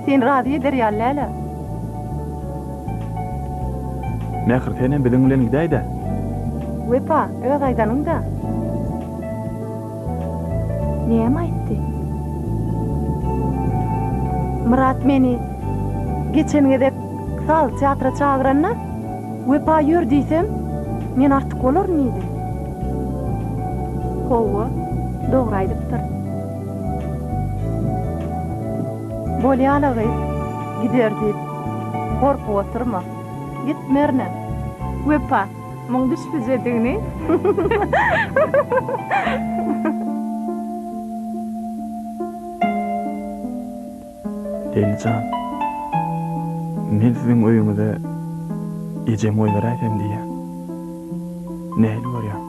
L: sen razy ederýärler.
E: Mehri senen bilen bilen gidäýdi.
L: Wepa, öz aýdanyňda. Näme aýtdy? Murat meni geçengede sal teatra çağıranna Wepa ýör diýsem men artyk bolar niýdi? Howa, dogry aýdypdyr. Bolýalagy gider diýip gorkup oturma. Gitmerne. Wepa, muň düşüjediňi.
E: Elcan, men siziň öýüňize ejem oý beraýsam diýe. Nähili barýar?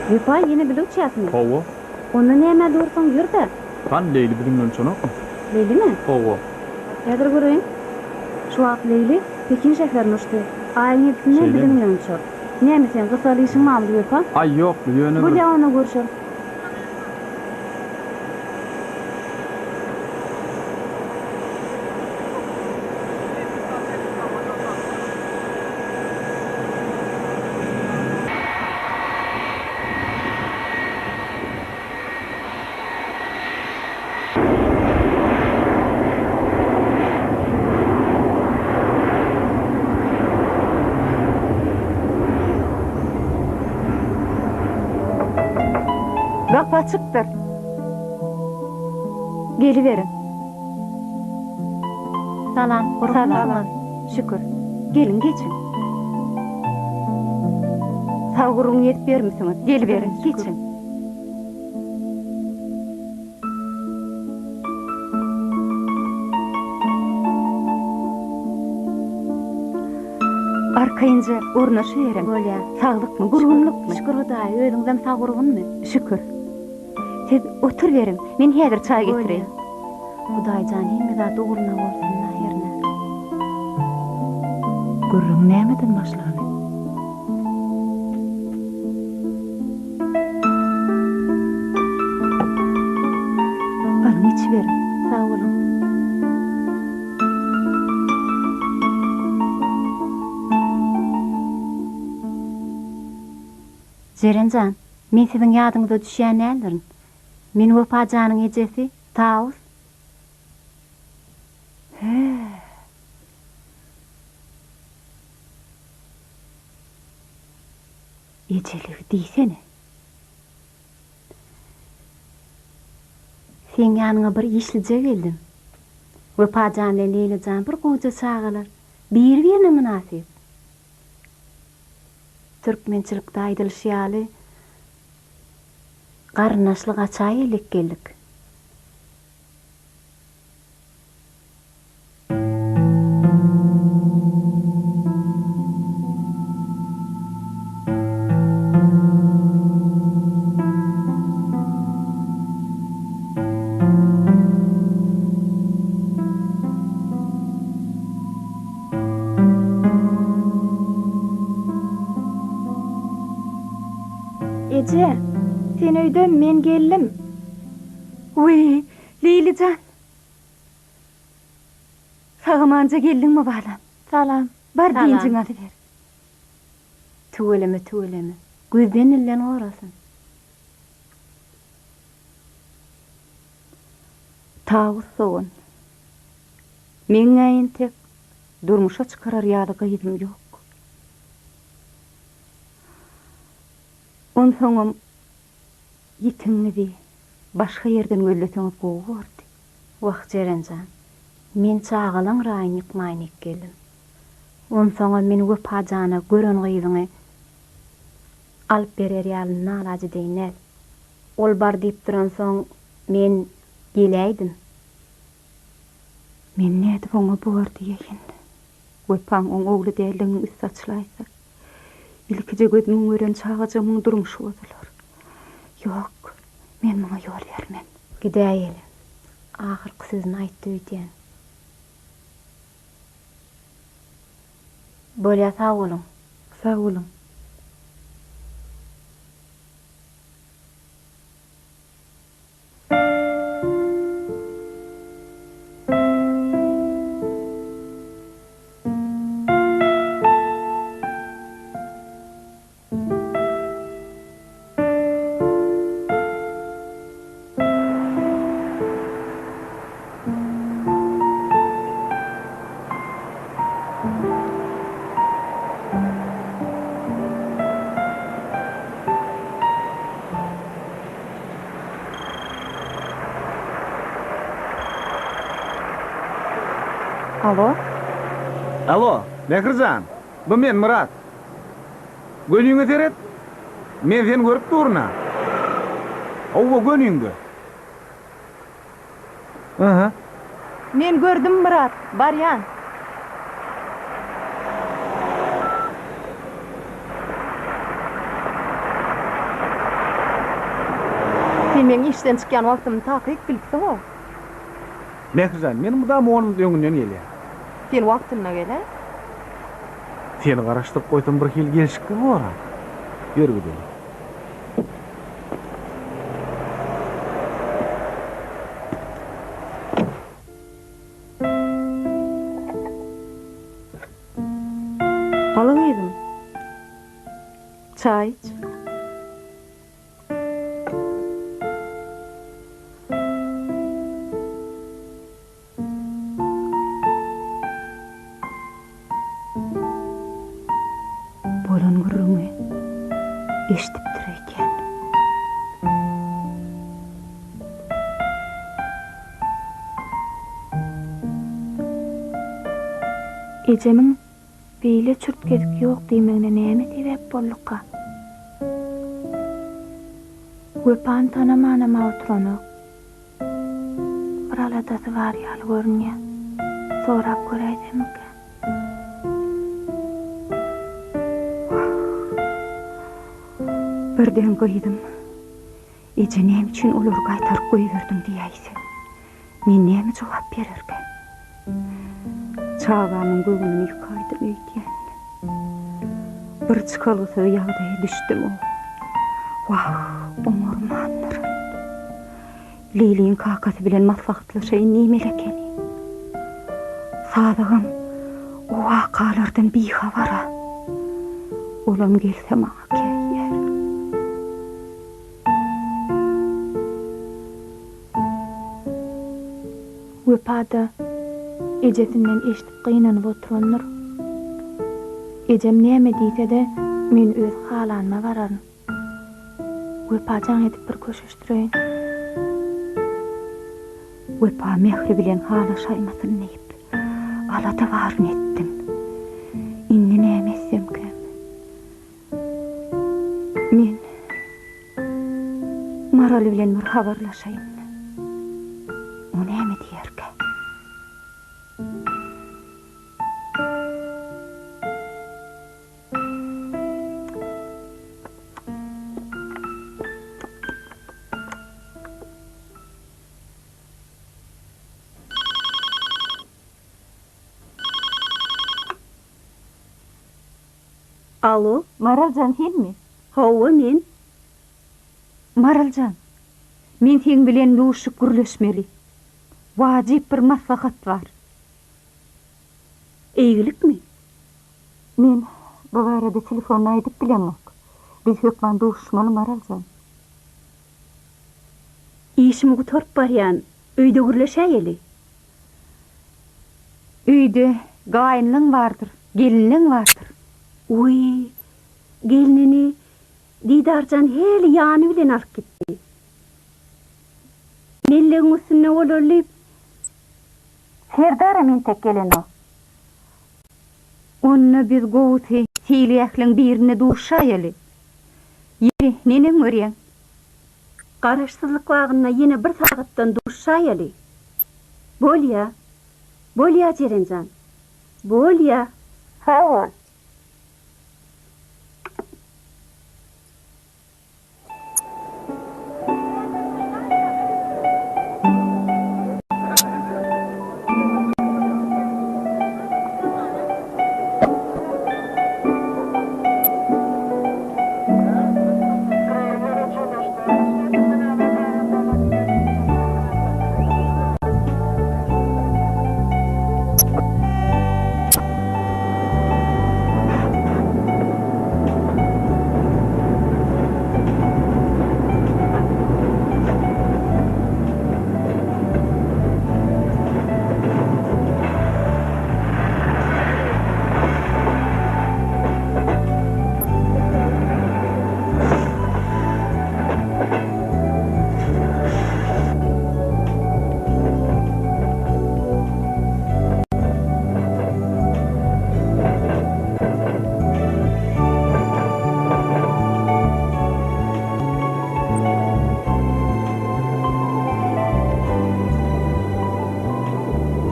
O: Wepa ýene bilýärsiňmi?
E: Howa.
O: Onda näme dursaň ýürde?
E: Kan Leyli bilen çonokmy?
O: Leylimi?
E: Howa.
O: Häzir göreň. Şu wagt Leyli Pekin şäherine uçdy. Aýyňyny bilen bilen uçar. Näme sen gysalyşyň mamdy Wepa?
E: Ay ýok, ýöne.
O: Bu ýaňa görüşür.
L: Gap açıktır.
O: Geliverin.
B: Salam,
L: Salam.
O: Şükür. Gelin geçin. Sağ gurulun yetip bermisiniz? Geliverin, geçin.
J: Arkaýynja urnaşýarym.
N: Bolýar.
J: Saglyk mı, gurgunlyk mı?
N: Şükür Hudaý, özüňden sag urgunmy?
J: Şükür. Siz otur beriň, men häzir çay getireyim.
N: Hudaýjan hemme zat uğruna bolsun näherine. Gurrun nämeden başlany?
J: Alın içi verin.
N: Sağ olun. Jerenjan, men siziň ýadyňyza düşýän nädirin? Men Wefajanyň ejesi, Taus.
J: Ejeli diýsene.
N: Sen ýanyňa bir işlije geldim. Wefajan bilen Leylajan bir goja çağalar. Bir-birine münasip. Türkmençilikde aýdylşýaly garnaşlyk açaý elek geldik.
K: Ece, sen öýde, men geldim.
J: Uy, Leylijan. Sagamanja geldiňmi balam?
K: Salam.
J: Bar diýinciň aly ber.
N: Tüweleme. Gözden illen orasyn.
J: Taus soğun. Men aýyn tek durmuşa çıkarar ýaly gaýdym ýok. On soňam ýitiňizi başga ýerden gölletiňiz gowy.
N: Wagt Jerenjan. Men çağalan raýyn ýykmaýyn geldim. On soňa men Wefajana gören gyýdyňy alyp berer ýaly nalagy diýnel. Ol bar diýip duran soň men geläýdim.
J: Men näde oňa bar diýen. Wepaň oň ogly däldiň üst saçlaýsa. İlkije gözümün gören çağajymyň durmuşy bozalar. Ýok, men muňa ýol bermem.
N: Gidäýeli. Ahyrky sözüni aýtdy diýen. Bolýa sag bolun.
J: Sag bolun.
L: Alo?
C: Alo, Mehrijan. Bu men Murat. Gönüňi teret. Men seni görüp durna. Owa gönüňde. Aha.
L: Men gördüm Murat, baryan. Sen meni işten çıkýan wagtymdy takyp bilipsiň o.
C: Mehrijan, men bu da moňyň öňünden gelýär.
L: Sen wagtyna gele.
C: Seni garaşdyryp goýdum bir hil gelişikdi bu. Ýörgüdi.
J: Alıgydım. Çay iç. Bolan gurrumy eşitipdir eken.
K: Ejemiň beýle çürtkedik ýok diýmeňne näme sebäp bollukka? Wepan tanamanama oturanyk. Bir aladasy bar ýaly görünýär. Sorap göräýdimki.
J: Birden gıydım. Ece nem için olur qaytarıp koyuverdim diyeyse. Men nemi cevap verirken? Çağanın göğünün yıkaydım öyküyen. Bir çıkalısı yağdaya düştüm o. Vah, umurmanlarım. Leyliğin kakası bilen matfaqtlı şeyin nemelekeni. Sadığım, o vakalardan bir havara. Olam gelse mağa keyyer.
B: Wepada ejesinden eşitip qıynanyp oturanlar. Ejem näme diýse de men öz halanma bararyn. Wepajan edip bir köşeşdireýin.
J: Wepa mehri bilen hala şaymasyn neyip alada varyn etdim. Inni näme etsemkem? Men Maraly bilen bir habarlaşaýyn. O näme diýerke?
B: Alo,
J: Maraljan sen mi?
B: Hawa men.
J: Maraljan, men sen bilen duşup gürleşmeli. Wajip bir maslahat var.
B: Eýgilikmi?
J: Men bu barada telefonna aýdyp bilemok. Biz hökman duşmaly Maraljan.
B: İşimi gutarıp barýan, öýde gürleşäýeli.
J: Öýde gaýynlyň bardyr, gelinliň bardyr.
B: Uy, gelinini Didarjan heli ýany bilen alyp gitdi. Melleň üstüne olarlyp
J: Serdara men tek gelen o. Onna biz gowuty hilýäkliň birine duşaýaly. Ýeri nene görýän?
B: Garaşsyzlyk wagtyna ýene bir sagatdan duşaýaly. Bolýa. Bolýa Jerenjan. Bolýa.
J: Ha.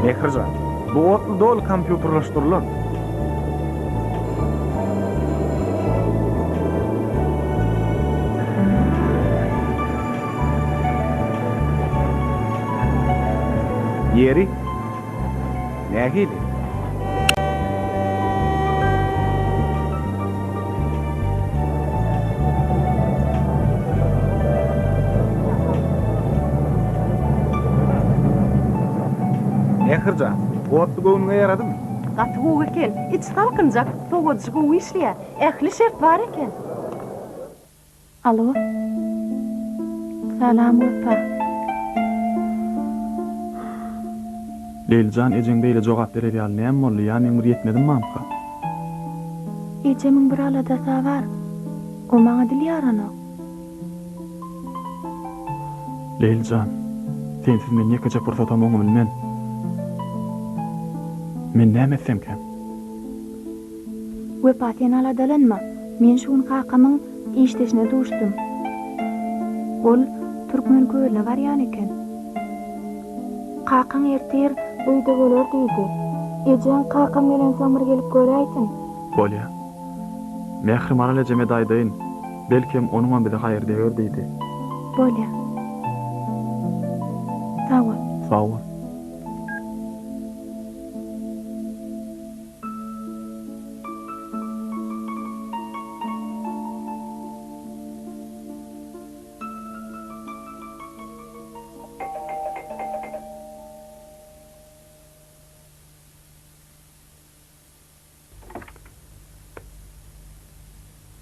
E: Mehirjan, bu otlu dol kompýuterlaşdyrylan. Ýeri? Nähili? Mehirjan, otlu göwnüňe ýaradymy?
L: Gaty gowy eken, iç halkynjak, soňaçy gowy işleýär. Ähli şert bar eken.
B: Alo. Salam Wepa.
E: Leyljan ejeň beýle jogap berer ýaly näme boldy? Ýani bir ýetmedim mamka.
B: Ejemiň bir alada var. O maňa dil ýaranyk.
E: Leyljan, sensiz men ýekeje pursat almagy bilmän. Men näme etsemkem?
B: Wepa sen aladalanma. Men şuň kakamyň işleşine duşdum. Ol Türkmen köýüne barýan eken. Kakaň ertir öýde bolar diýdi. Ejen kakam bilen samyr gelip göräýsin.
E: Bolýa. Mehrim aralejeme daýdaýyn. Belkem onuňa bize haýyr diýer diýdi.
B: Bolýar. Sağ ol.
E: Sağ ol.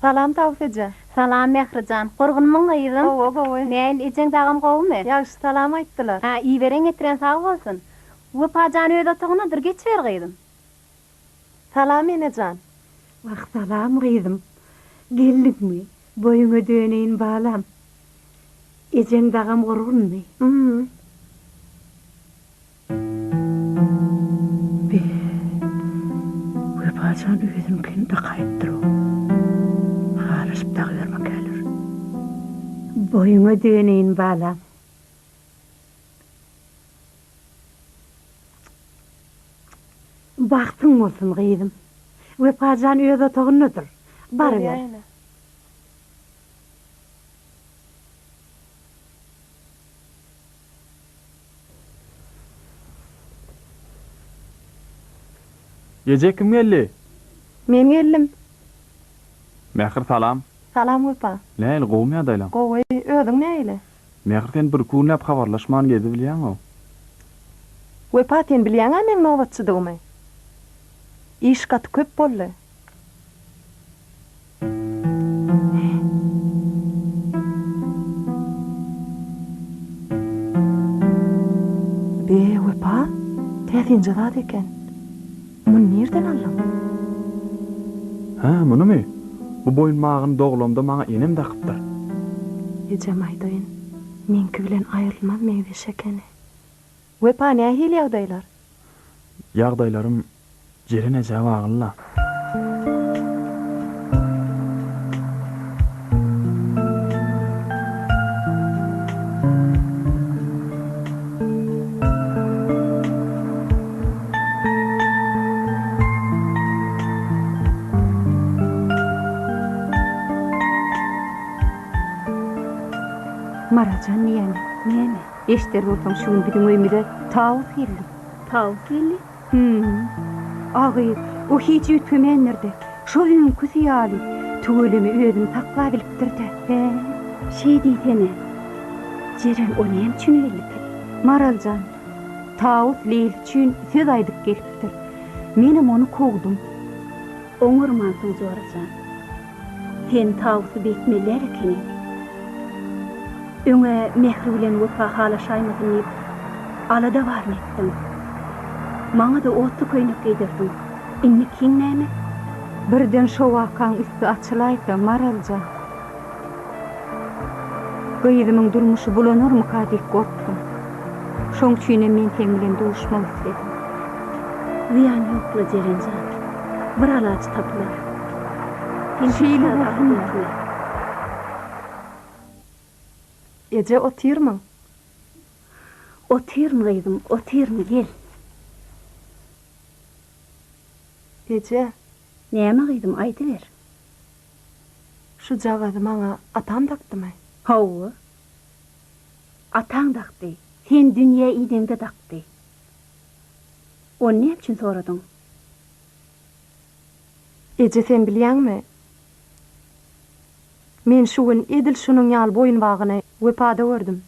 L: Salam Tawfice.
N: Salam Mehrijan. Gurgunmyň gyýdym.
L: Owa.
N: Näil ejeň dagam gowmy?
L: Ýaşy salam aýtdylar.
N: Ha, iýberiň etdiren sag bolsun. Wepajan öýde otagyna bir geçber gyýdym.
L: Salam enejan.
J: Wah, salam gyýdym. Geldikmi? Boýuňa döneýin balam. Ejeň dagam gurgunmy? Wepajan öýdünkini de gaýtdyr. Harışıp dağlarma gelir. Boyuna döneyin balam. Baktın olsun gıydım. Wepajan öýde otagyndadyr. Bar ber.
E: Ýeje kim geldi?
L: Men geldim.
E: Mähir salam.
L: Salam Wepa.
E: Näil gowmy adaýlam?
L: Gowy, ödüň näile?
E: Mähir sen bir günläp habarlaşman gedi bilýäň-o.
L: Wepa sen bilýäň men nowatçydygymy? İş gat köp boldy. Wepa, täzin zat eken. Muny nerden aldın?
E: Ha, munumy? Bu boýunmagyny doglamda maňa enem dakypdyr.
L: Ejem aýdyn. Menki bilen aýrylmaz meýwe şekeni. Wepa nähili ýagdaýlar?
E: Ýagdaýlarym jerine jawagynla.
J: Marajan niýe? Eşder bolsaň şuň biziň öýümizde Tawus geldi.
N: Tawus geldi?
J: Agy, o hiç ütmeýändirdi. Şo ünkü ýaly tügelemi özüni takla bilipdirdi.
N: Şey diýsene. Jeren o näme üçin geldi?
J: Maraljan, Tawus Leyl üçin söz aýdyp gelipdir. Menim onu kogdum.
N: Oňurmansyň Jorajan. Sen Tawusy bekmeler ekeni. Öňe mehri bilen wepa halaşaýmasyn diýip alada barmy etdim. Maňa da otly köýnük giydirdiň. Inni kiň näme?
J: Birden şo wakaň üstü açylaýdy Maralja. Gyýdymyň durmuşy bulanarmy diýip gorkdum. Şoň üçin men sen bilen duşmak istedim.
N: Ziyan ýokla Jerenjan. Bir alaç tapylar.
J: Şeýle
L: Eje otyrmy?
N: Otyrmy gyýdym, otyrmy gel.
L: Eje,
N: näme gyýdym aýdyber.
L: Şu jagazy maňa atam dakdymy?
N: Hawa. Ataň dakdy. Sen dünýä ýygyňda dakdy. Onu näme üçin soradyň?
L: Eje sen bilýäňmi? Men şu gün edil şunun ýaly boýunbagyny Wepada gördüm.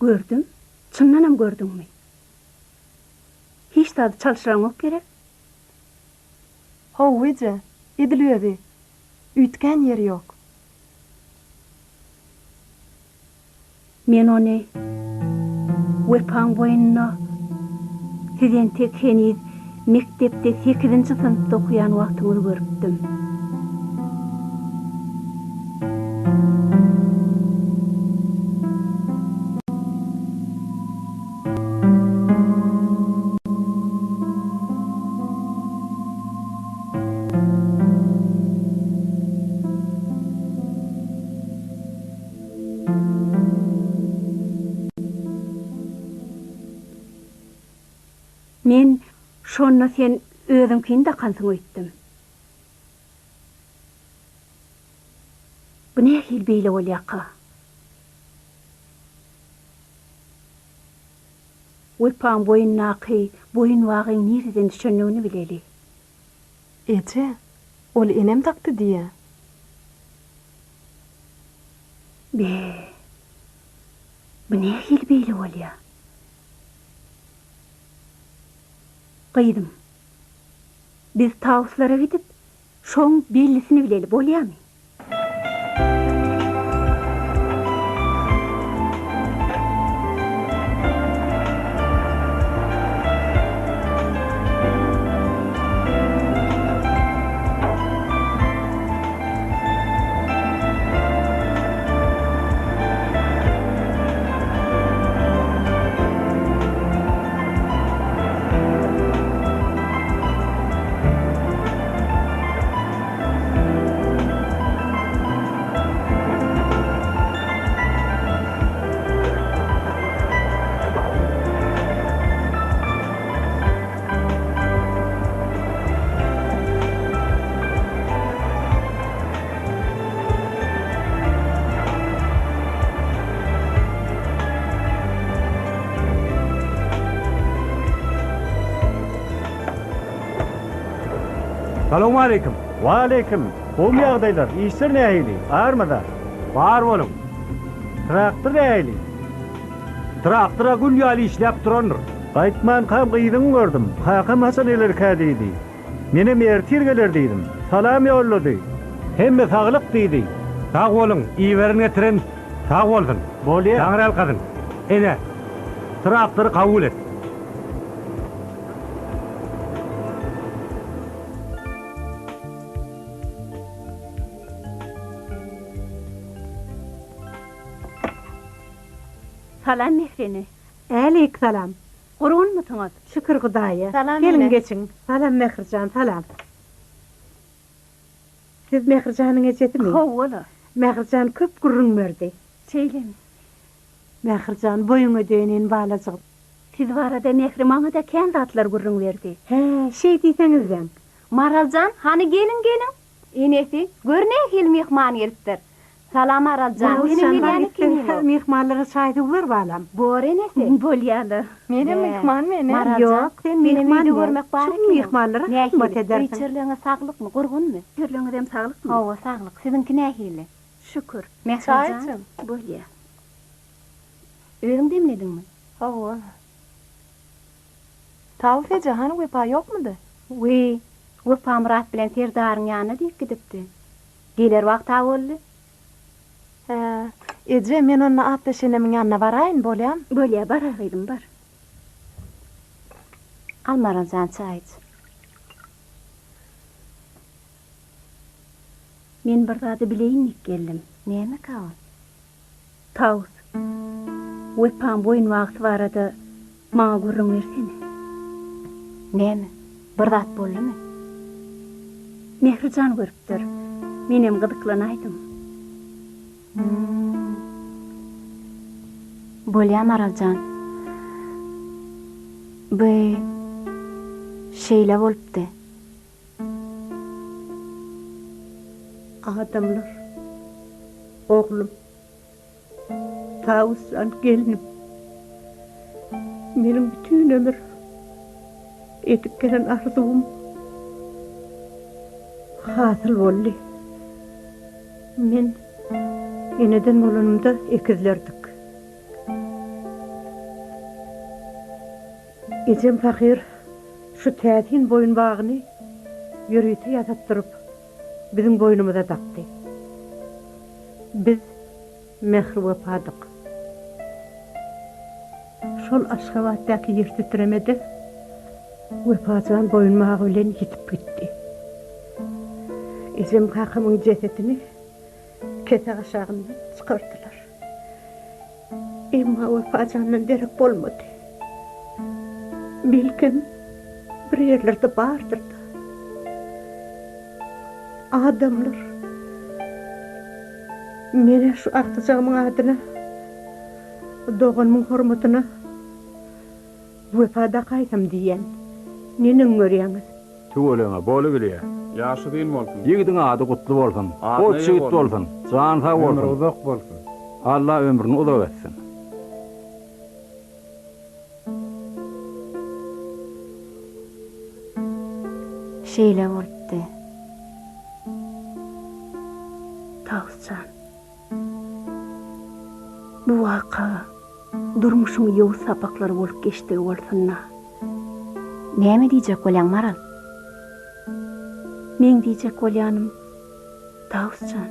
N: Gördüm? Çyndanam gördüňmi? Hiç tadı çalşyranmak gerek?
L: Hawa eje, edil öýdi. Ütgen ýeri ýok.
N: Men onu Wepaň boýunna sizden tek heniz mektepde 8-nji sınıfda okuyan wagtyňyzy görüpdim. Men şonna sen özüňkini de kansyň öýtdim.
B: hilbeyle olyaka. Wepan boyun naqi, boyun vağın nereden düşündüğünü bileli.
L: Ece, ol enem taktı diye.
B: Be, bu ne hilbeyle olya? Kıydım. Biz tavuslara gidip, şoň bellisini bileli, bolyamy.
C: Salamu aleyküm. Wa aleyküm. Kom ýagdaýlar, işler nähili? Ağırmada? Bar bolun. Traktör nähili? Traktora gün ýaly işläp durandyr. Gaýtman kam gyýdyň gördüm. Hakam Hasan eler kädidi. Mene mertir geler diýdim. Salam ýollady. Hemme saglyk diýdi. Sag bolun, iýberini getiren sag bolsun. Bolýar. Taňral kadyn. Ene. Traktory kabul et.
B: Salam Mehreni.
L: Alik salam.
B: Gurun mutunuz?
L: Şükür Hudaýa.
B: Salam
L: Gelin
B: ene.
L: geçin. Salam Mehrijan, salam. Siz Mehrijanyň ejetimi?
B: Howala.
L: Mehrijan köp gurrun berdi.
B: Seylem.
L: Mehrijan boyuňa döýenen balajyk.
B: Siz barada Mehrimaňa da kendi atlar gurrun berdi.
L: He, şey diýseňizden.
B: Maraljan, hani gelin. Enesi, görne hil mehman gelipdir. Salam Maraljan, meni bilýäni kim?
L: Mehmanlara çaýdy ber balam.
B: Bor enesi. Bolýaly.
L: Meni mehman meni.
B: Ýok, sen meni görmek bar ekan.
L: Mehmanlara hizmet edersin.
B: İçerliğine sağlıkmı, gurgunmu? İçerliğine dem sağlık mı? Hava sağlık. Sizinki nähili? Şükür. Mehrijan, bolýa. Özüň demledinmi?
L: Hava. Tawuf eje hany wepa ýokmudy?
B: We, wepa Murat bilen terdaryň ýanyna diýip gidipdi. Geler wagt boldy.
L: Ece, men onu atlaşenemiň ýanyna baraýyn bolýam.
B: Bolýa, baraýdym, bar. Al Maraljan çaý iç. Men bir zady bileýinlik geldim. Näme kaw? Tawus. Wepam boyun wagty barada maňa gurrun bersene. Näme? Bir zat boldymy? Mehrijan görüpdir. Menem gydyklanaýdym. Bolýa Maraljan. Bu şeýle bolupdy.
L: Adamlar, oğlum, Tawuslan gelinim. Menin bütün ömür etip gelen arzuum hasıl boldy. Men eneden bolanymda ekizlerdik. Ejem fakir şu tätin boyun bagyny ýürüýte ýatatdyryp bizim boynumuza takdy. Biz mehr wepadyk. Şol Aşgabatdaky ýer titremede wepajan boyunmagy bilen ýitip gitdi. Ejem kakymyň jesetini kete aşağından çıkarttılar. Emma wepajandan derek bolmady. Bilkin bir yerlerde bardırdı. Adamlar mene şu aktıcağımın adyna doğanmın hormatyna wepada gaýdym diýen. Neniň görýäňiz?
E: Tuğulana bolu bilýär. Ýaşy diýil bolsun.
A: Ýigdiň ady gutly bolsun. Goç ýigit bolsun.
I: Can sağ
C: Ömür
I: bolsun.
C: uzak bolsun.
I: Allah ömrünü uzak etsin.
N: Şeýle bolupdy.
B: Tavscan. Bu waka durmuşyň ýow sapaklary bolup geçdi bolsunna.
N: Näme diýjek bolýan Maral?
B: Men diýjek bolýanym Tavscan.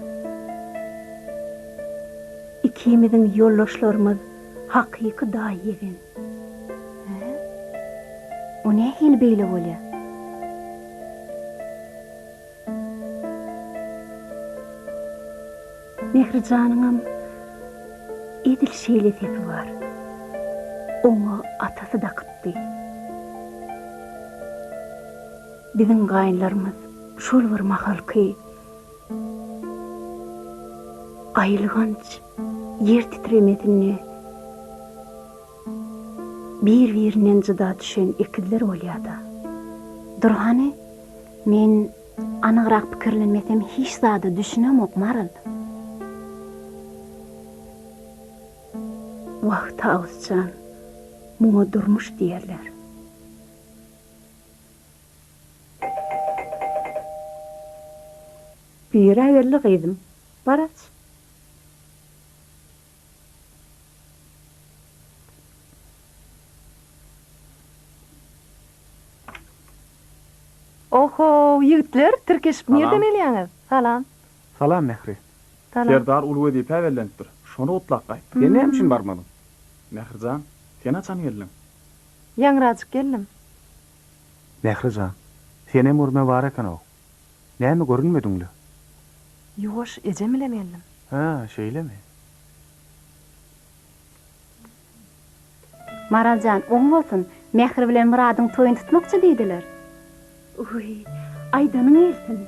B: İkimizin ýoldaşlarymyz hakyky daýygen.
N: O nähil beýle bolýar?
B: Mehrijanyňam edil şeýle sepi bar. Oňa atasy da gytdy. Biziň gaýynlarymyz şol bir mahalky aýylganç yer titremesini bir-birinden jyda düşen ikizler bolýardy.
N: Durhany, men anygyrak pikirlenmesem hiç zady düşünemok Maral.
B: Wah Tavscan, muňa durmuş diýerler. Bir ägerli gyzym, baraç.
L: Oho, ýigitler, tirkeşip
E: Salam.
L: nerden elýäňiz? Salam.
E: Salam Mehri.
L: Salam.
E: Serdar ulu edip äwellenipdir. Şonu otlak gaýt. Sen näme üçin barmadın? Mehrijan, sen açan geldin.
L: Ýangraçyk geldim.
E: Mehrijan, sen hem urma bar eken o. Näme görünmediňli?
L: Ýoş, ejem bilen geldim.
E: Ha, şeýlemi?
N: Maraljan, oň bolsun, Mehri bilen Muradyň toýun tutmakçy diýdiler.
B: Uy, aýdanyň elsin.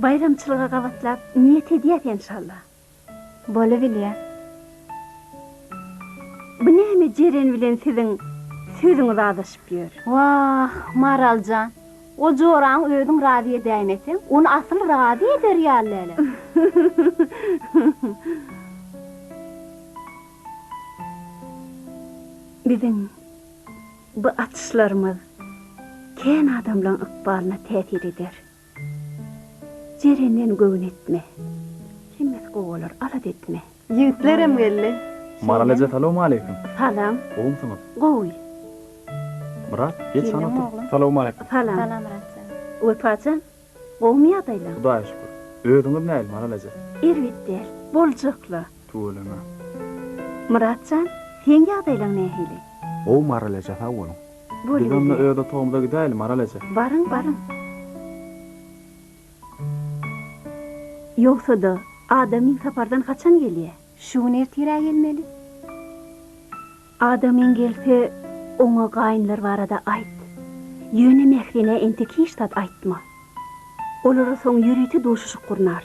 B: Bayramçylyga gabatlap niýet edýär inşallah.
N: Bola bilýär.
B: Bu näme jeren bilen siziň sözüňiz adaşyp ýör?
N: Wah, Maraljan, o joraň öýüň radiýe däýmeseň, onu asyl radiýe eder ýalyly.
B: Biziň bu atışlarymyz kän adamlaryň ykbalyna täsir eder. Jerenden göwün etme. Kimmes gowalar alad etme.
L: Ýigitlerem geldi.
E: Maralaja salamu aleykum.
B: Salam.
E: Oňsunuz.
B: Gowy.
E: Murat, geç sana
N: Gelin
E: otur.
N: oğlum.
E: Salamu aleykum.
B: Salam.
N: Salam Muratjan.
B: Wepajan. Gowmy adaylar.
E: Hudaýa şükür. Öýüňiz näil Maralaja?
B: Erwetler, boljakla.
E: Tuğulama.
B: Muratjan, sen ýagdaýlaň nähili?
E: O Maralaja sağ bolun.
B: Boli
E: Biz onda
B: bili.
E: öýde toňda gidäýil Maralaja.
B: Barın. Yoksa da adamın sapardan kaçan gelýär?
N: Şuň ertirä gelmeli.
B: Adamın gelse oňa gaýynlar barada aýt. Ýöne Mehrine enteki iştat aýtma. Olara soň ýüreti doşuşyk gurnar.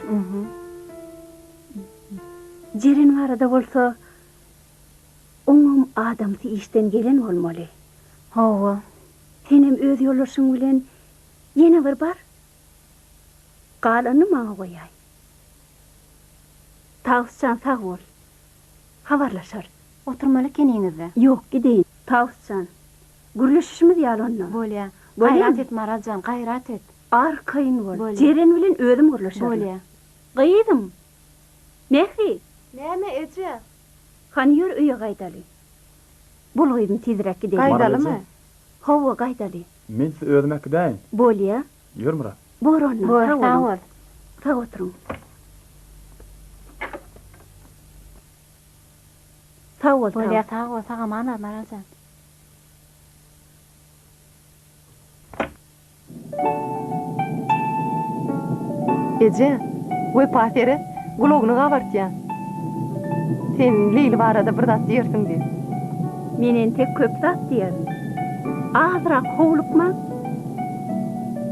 B: Jerin barada bolsa oňam adamsy işten gelen bolmaly.
N: Hawa,
B: Senem öz ýoldaşyň bilen ýene bir bar. Galany maňa goýaý. Tavscan sağ bol. Habarlaşar.
N: oturmaly keniňizde.
B: Ýok, gideýin. Tavscan. Gürleşişimiz ýalanyň.
N: Bolýar.
B: Bolýar.
N: Gaýrat et Maraljan, gaýrat et.
B: Arkayın bol.
N: Bolýar.
B: Jeren bilen özüm gürleşer.
N: Bolýar.
B: Gyýdym. Mehri,
L: Näme eje?
B: han ýör öýe gaýdaly. Bol gyýdym tezirek gideýin.
L: Gaýdalymy?
B: Hawa gaýdaly.
E: Men siz öýdümek gidäýin.
B: Bolýar.
E: Ýör Murat.
B: Boranna.
N: Bor, sağ ol.
B: Sağ oturuň. Sağ ol.
N: Bolýar, sağ ol, sağa mana Maraljan.
L: Eje, wepatere, gulagyny gabartýan. Sen Leyli barada bir zat diýersiň di.
B: Menen tek köp zat diýerim. Azrak howlukma.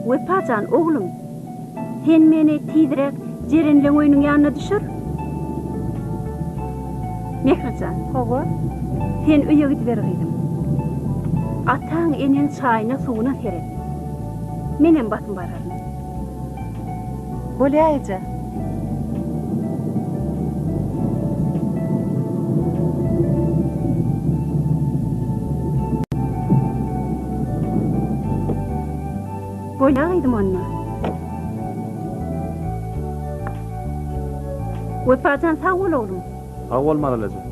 B: Wepajan oglum. Sen meni tizrek jerinle oýunyň ýanyna düşür. Mehrijan,
L: Hawa,
B: sen öýe gitber gyýdym. Ataň enen çaýyna suwuna seret. Menen batym bararym.
L: bolýar eje.
B: Bolýagydym onunla. Wepajan sağ bol oğlum.
E: Sağ ol Maralajem.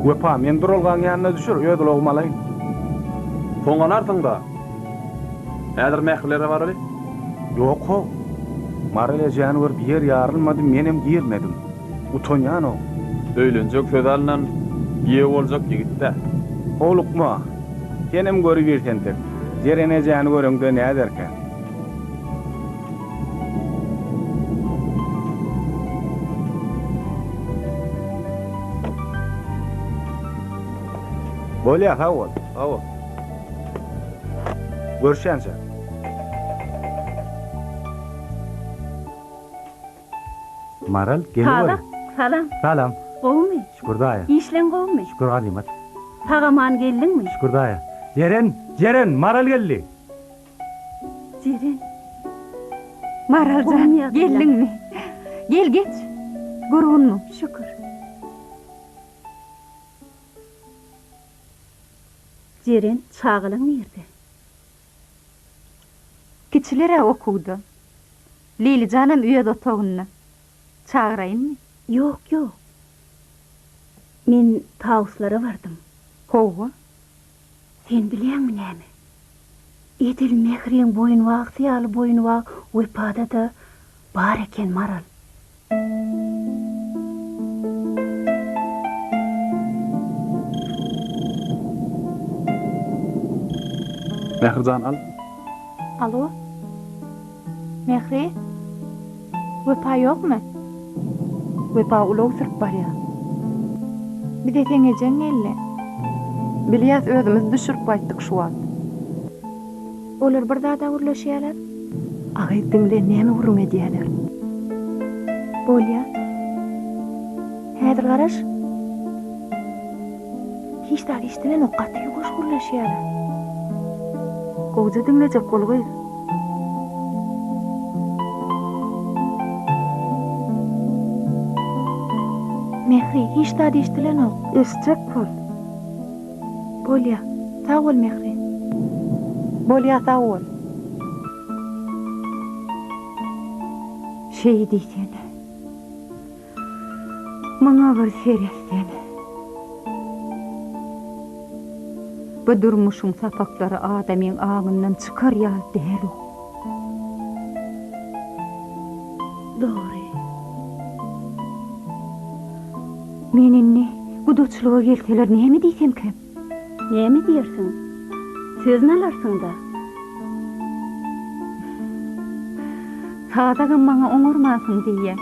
C: Wepa, men durulgan ýanyna düşür, öýdül ogmalayyn.
E: Toňanarsың da. Häzir mählere barary?
C: Ýok ho. Marale janwar bir yer ýarylmady, menem girmedim. Utonýan o.
E: Öýlenjek söz alynan ýe boljak ýigitde.
C: Olukma. Kenem görüp bersendir. Jerene janwarynda näme derken? Bolya hawol.
E: Hawa.
C: Görşense. Maral gelip
B: Hala, salam.
C: Salam.
B: Gowmy?
C: Şükür daya.
B: İşlen gowmy?
C: Şükür galimat.
B: Tagaman geldinmi?
C: Şükür daya. Jeren, Maral geldi.
B: Jeren.
J: Maraljan, geldinmi? Gel geç. Gurgunmu?
B: Şükür. Jeren, çağılyň nerede?
J: Kiçilere okudu. Leyli canım üye dotoğunna. Çağırayım mı?
B: Yok. Men tavuslara vardım.
J: Hova?
B: Sen bilýänmi näme? Edil mehriň boýunwag, syýaly boýunwag wepada da bar eken Maral.
E: Mehrijan al.
L: Alo? Mehri? Wepa ýokmy?
J: Wepa ulog sırp barya.
L: Bir de teňejeň elle.
J: Bilýäs özümiz düşürip gaýtdyk şu wagt.
L: Olar bir dada urlaşýarlar.
B: Agytdyňda näme urun edýärler?
L: Bolýa. Häzir garaş. Hiç da iştilen o gaty goş urlaşýarlar.
J: Gowja dinlejek bolýar.
L: Mehri, hiç da iştilen o.
J: Eşjek bol.
L: Bolýa. Sağ ol Mehri.
J: Bolýa sağ ol. Şey diýsen. Maňa bir serýetsen. Bu durmuşun sapaklary adamyň agynyň çykar ýa däl.
B: Dogry.
J: Meninni gudoçluğa gelseler näme diýsem kem?
B: Näme diýersiň? Söz nalarsyň da?
J: Sadagyn maňa oňurmasyň diýe.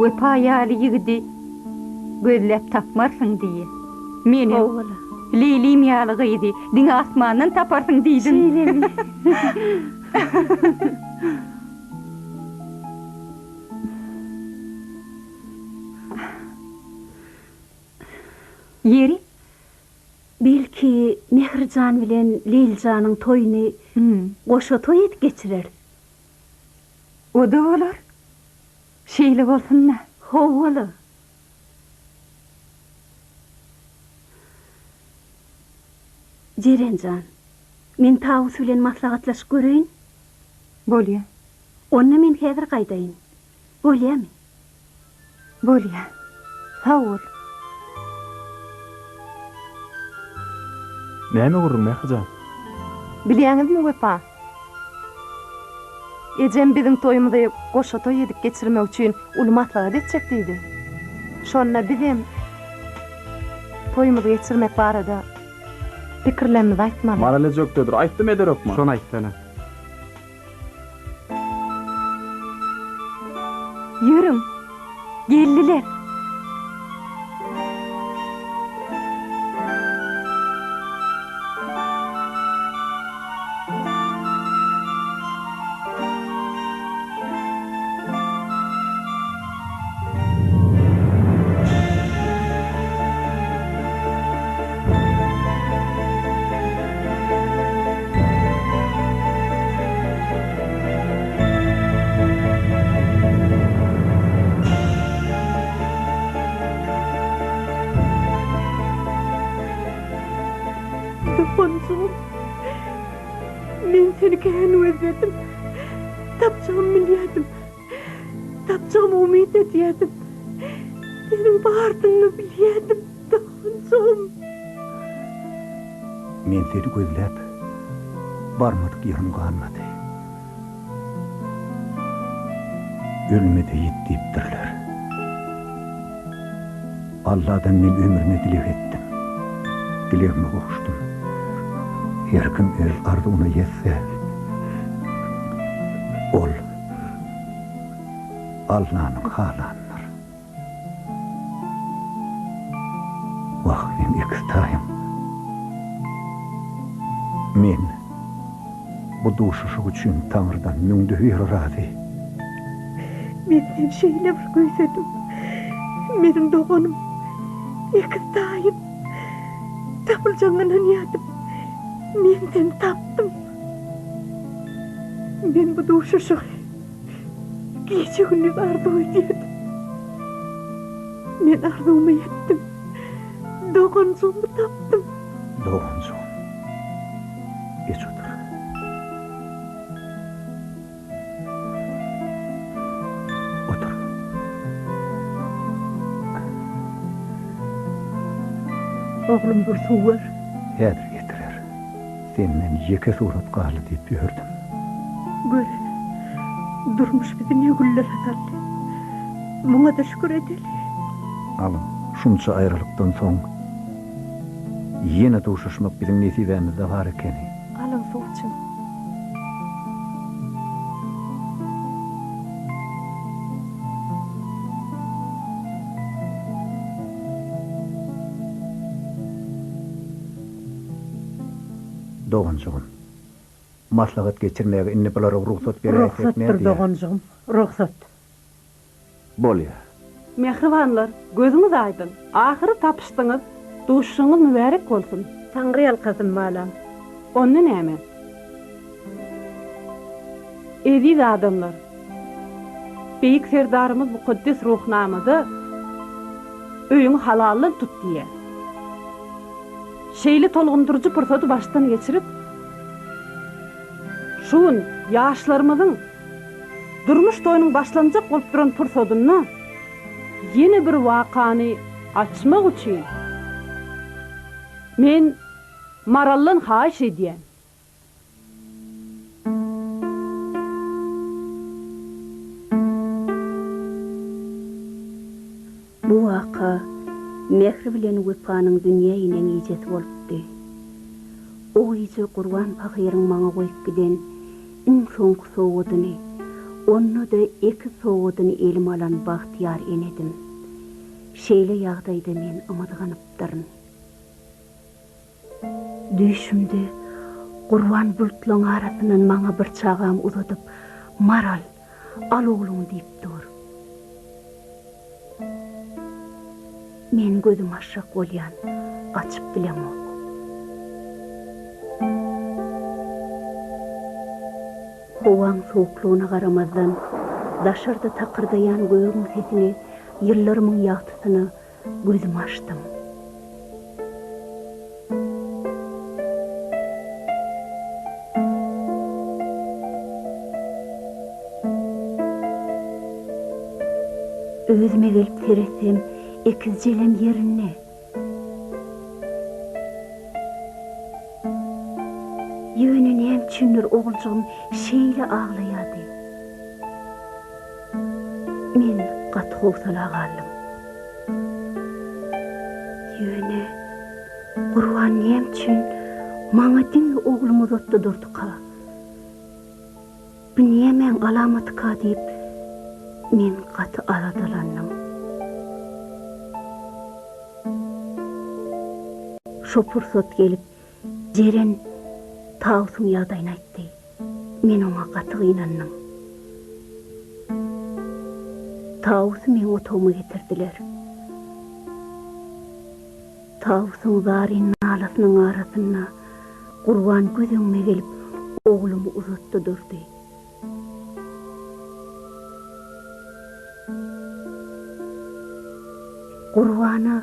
J: Wepa ýaly ýigidi gözläp tapmarsyň diýe. Menim Leylim ýaly gyýdy, diňe asmandan taparsyň diýdim. Yeri?
B: Belki Mehrijan bilen Leyljan'yň toýuny goşa toý edip geçirer.
J: O da bolar. Şeýle bolsunna.
B: Howala. Jerenjan, men tawus bilen maslahatlaşyp göreýin.
J: Bolýa.
B: Onna men häzir gaýdaýyn. Bolýarmy?
J: Bolýa. Sağ ol.
E: Näme gurrun Mehrijan?
L: Bilýäňizmi Wepa? Ejem biziň toýumyzda goşa toý edip geçirmek üçin uly maslahat etjek diýdi. Şonna bizem toýumyzdy geçirmek barada pikirlerimizi aýtmaly.
E: Marale jökdedir. Aýtdym ederokma.
C: Şonu aýtdyna.
J: Yürüm. Geldiler.
B: seni kähini özledim. Tapçağım biliyordum. Tapçağım umid ediyordum. Senin bardığını biliyordum. Doğuncum.
A: Men seni gözlep barmadık yerim kalmadı. Ölmede yetdiyipdirler. Allah'dan men ömrüne dilek ettim. Dileğime koştum. Her kim öz arzuuna yetse ol Allah'ın halanlar. Vaktim ekstayım. Men bu duşuşu için Tanrı'dan mündü hüyür razı.
B: Men seni şeyle bir gözledim. Benim doğanım ekstayım. Tapılacağından yadım. Men seni taptım. Men bu duşuşu gece gündüz arzu ediyordum. Men arzumu yettim. Doğancuğumu taptım.
A: Doğancuğum. Geç otur. Otur.
B: Oğlum bir su var.
A: Hedir getirir. Senden yeke surat qalı deyip gördüm.
B: Göre. Durmuş bizi ne güller atarlı. Buna da şükür edelim.
A: Alın, şunca ayrılıktan soň yine duşuşmak bizim nesibemizde var ekeni.
B: Alın suçum.
A: Doğancuğum, maslahat geçirmeye inni bulara ruhsat berýäsek
B: Ruhsattır doğancuğum, ruhsat.
A: Bolýar.
O: Mehribanlar, gözüňiz aýdyn. Ahyry tapyşdyňyz. Duşuşuňyz mübarek bolsun.
B: Taňry ýalkasyn balam.
O: Onu näme? Eziz adamlar, beýik serdarymyz bu kuddis ruhnamyzy öýüň halalyk tut diýe. Şeýle tolgundurucu pursaty başdan geçirip, şuň ýaşlarymyzyň durmuş toýunyň başlanjak bolup duran pursatyny ýene bir wakany açmak üçin men marallan haýyş edýän.
N: Bu waka mehri bilen wepanyň dünýä inen ijeti bolupdy. O ije Gurban pahyryň maňa goýup giden iň soňky sowadyny, onu da iki sowadyny elim alan bagtyar enedim. Şeýle ýagdaýda men ymydganypdyryn. Düşümde Gurban bulutlaryň arasyndan maňa bir çagam uzatyp, "Maral, al oglum" diýip dur. Men gözüm aşak bolýan, açyp bilemok. Howaň soğukluğuna garamazdan, daşarda takırdayan göğün sesini, yıllarımın ýagtysyny gözüm açtım. Özüme gelip teresem, ekiz jelem yerine. Ýöne näme üçindir oğulcuğum şeýle ağlaýady. Men gaty howsala galdym. Ýöne Gurban näme üçin maňa diňe oğlumy uzatdy durdyka. Bu nämeň alamaty ka diýip men gaty aladalandym. Şo pursat gelip jeren Tağusun ýagdaýyny aýtdy. Men oňa gaty gynandym. Tağusy men otawmy getirdiler. Tağusyň zary nalasynyň arasyna Gurban gözüňme gelip oglumy uzatdy durdy. Gurbana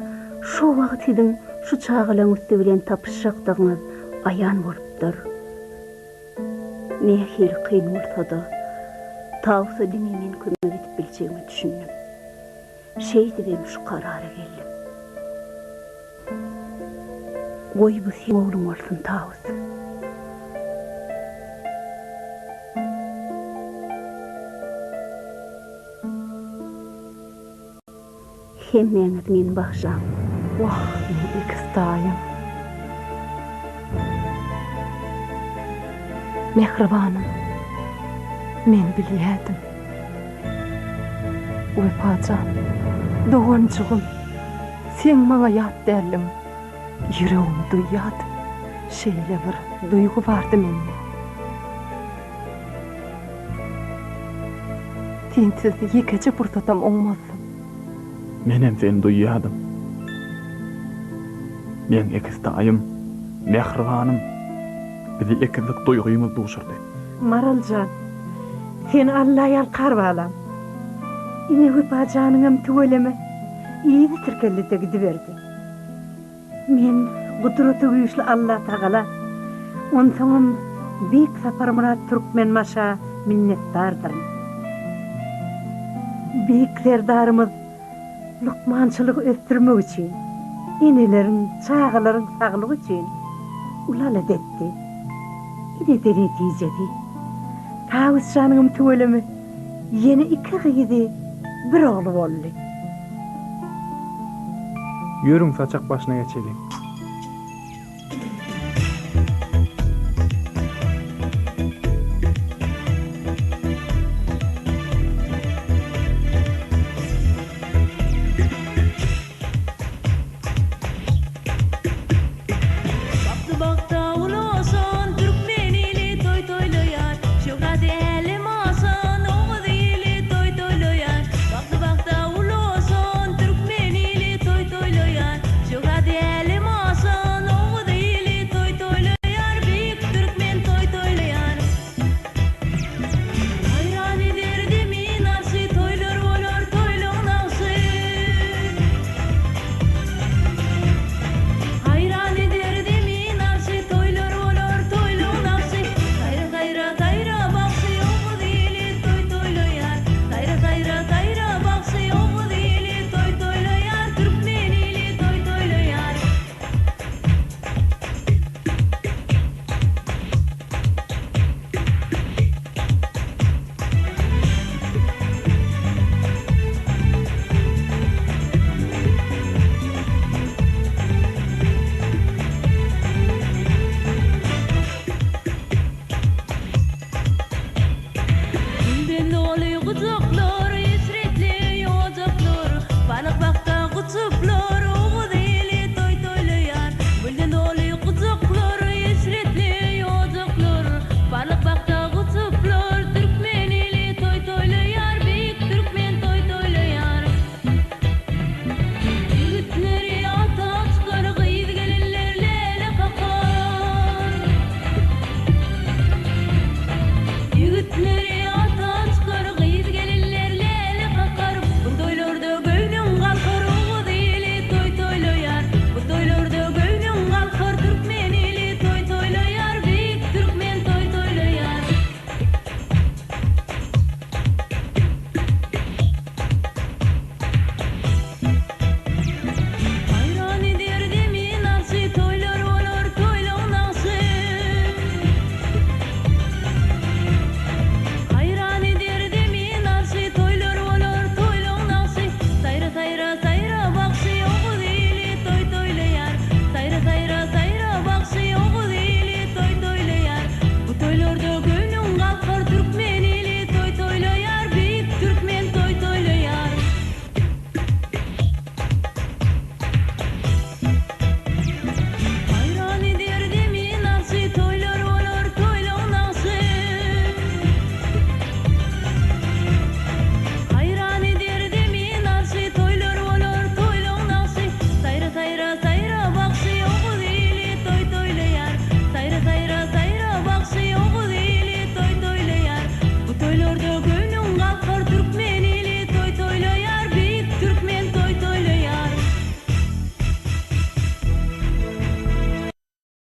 N: şu wagtyň şu çağılaň üstü bilen tapyşakdygyňyz aýan bolupdyr.
B: Ne hil kıyın ortada. Tağısa dememen kömek edip bileceğimi düşündüm. Şeydi benim şu karara geldim. Oy bu sen oğlum olsun Tağısa. Hemmeňiz meni bagşaň.
L: Wah, men ikisdaýym. Mehribanym. Men bilýärdim. Wepajan, doganjygym. Sen maňa ýat derlim. Ýüregim duýýardy. Şeýle bir duýgu bardy mende. Tinsiz ýekeje pursatam oňmasyn.
E: Menem seni duýýardym. Men ikisdaýym, mehribanym. Bizi ikizlik duýgymyz duşurdy.
Q: Maraljan, sen Allah ýalkar balam. Ine Wepajanynam tügeleme, iýi tirkellete gidiberdi. Men gudraty güýçli Allah Taala, onsoňam Büyük Saparmurat Türkmen maşa minnetdardyr. Büyük serdarymyz lukmançylyk ösdürmek üçin, enelerin, çağalaryň saglygy üçin ulala detdi. Ine de netijedi. Tağysjanyňam tügeleme, ýene 2 gyzy, bir ogly boldy.
E: Ýörüň saçak başyna geçelim.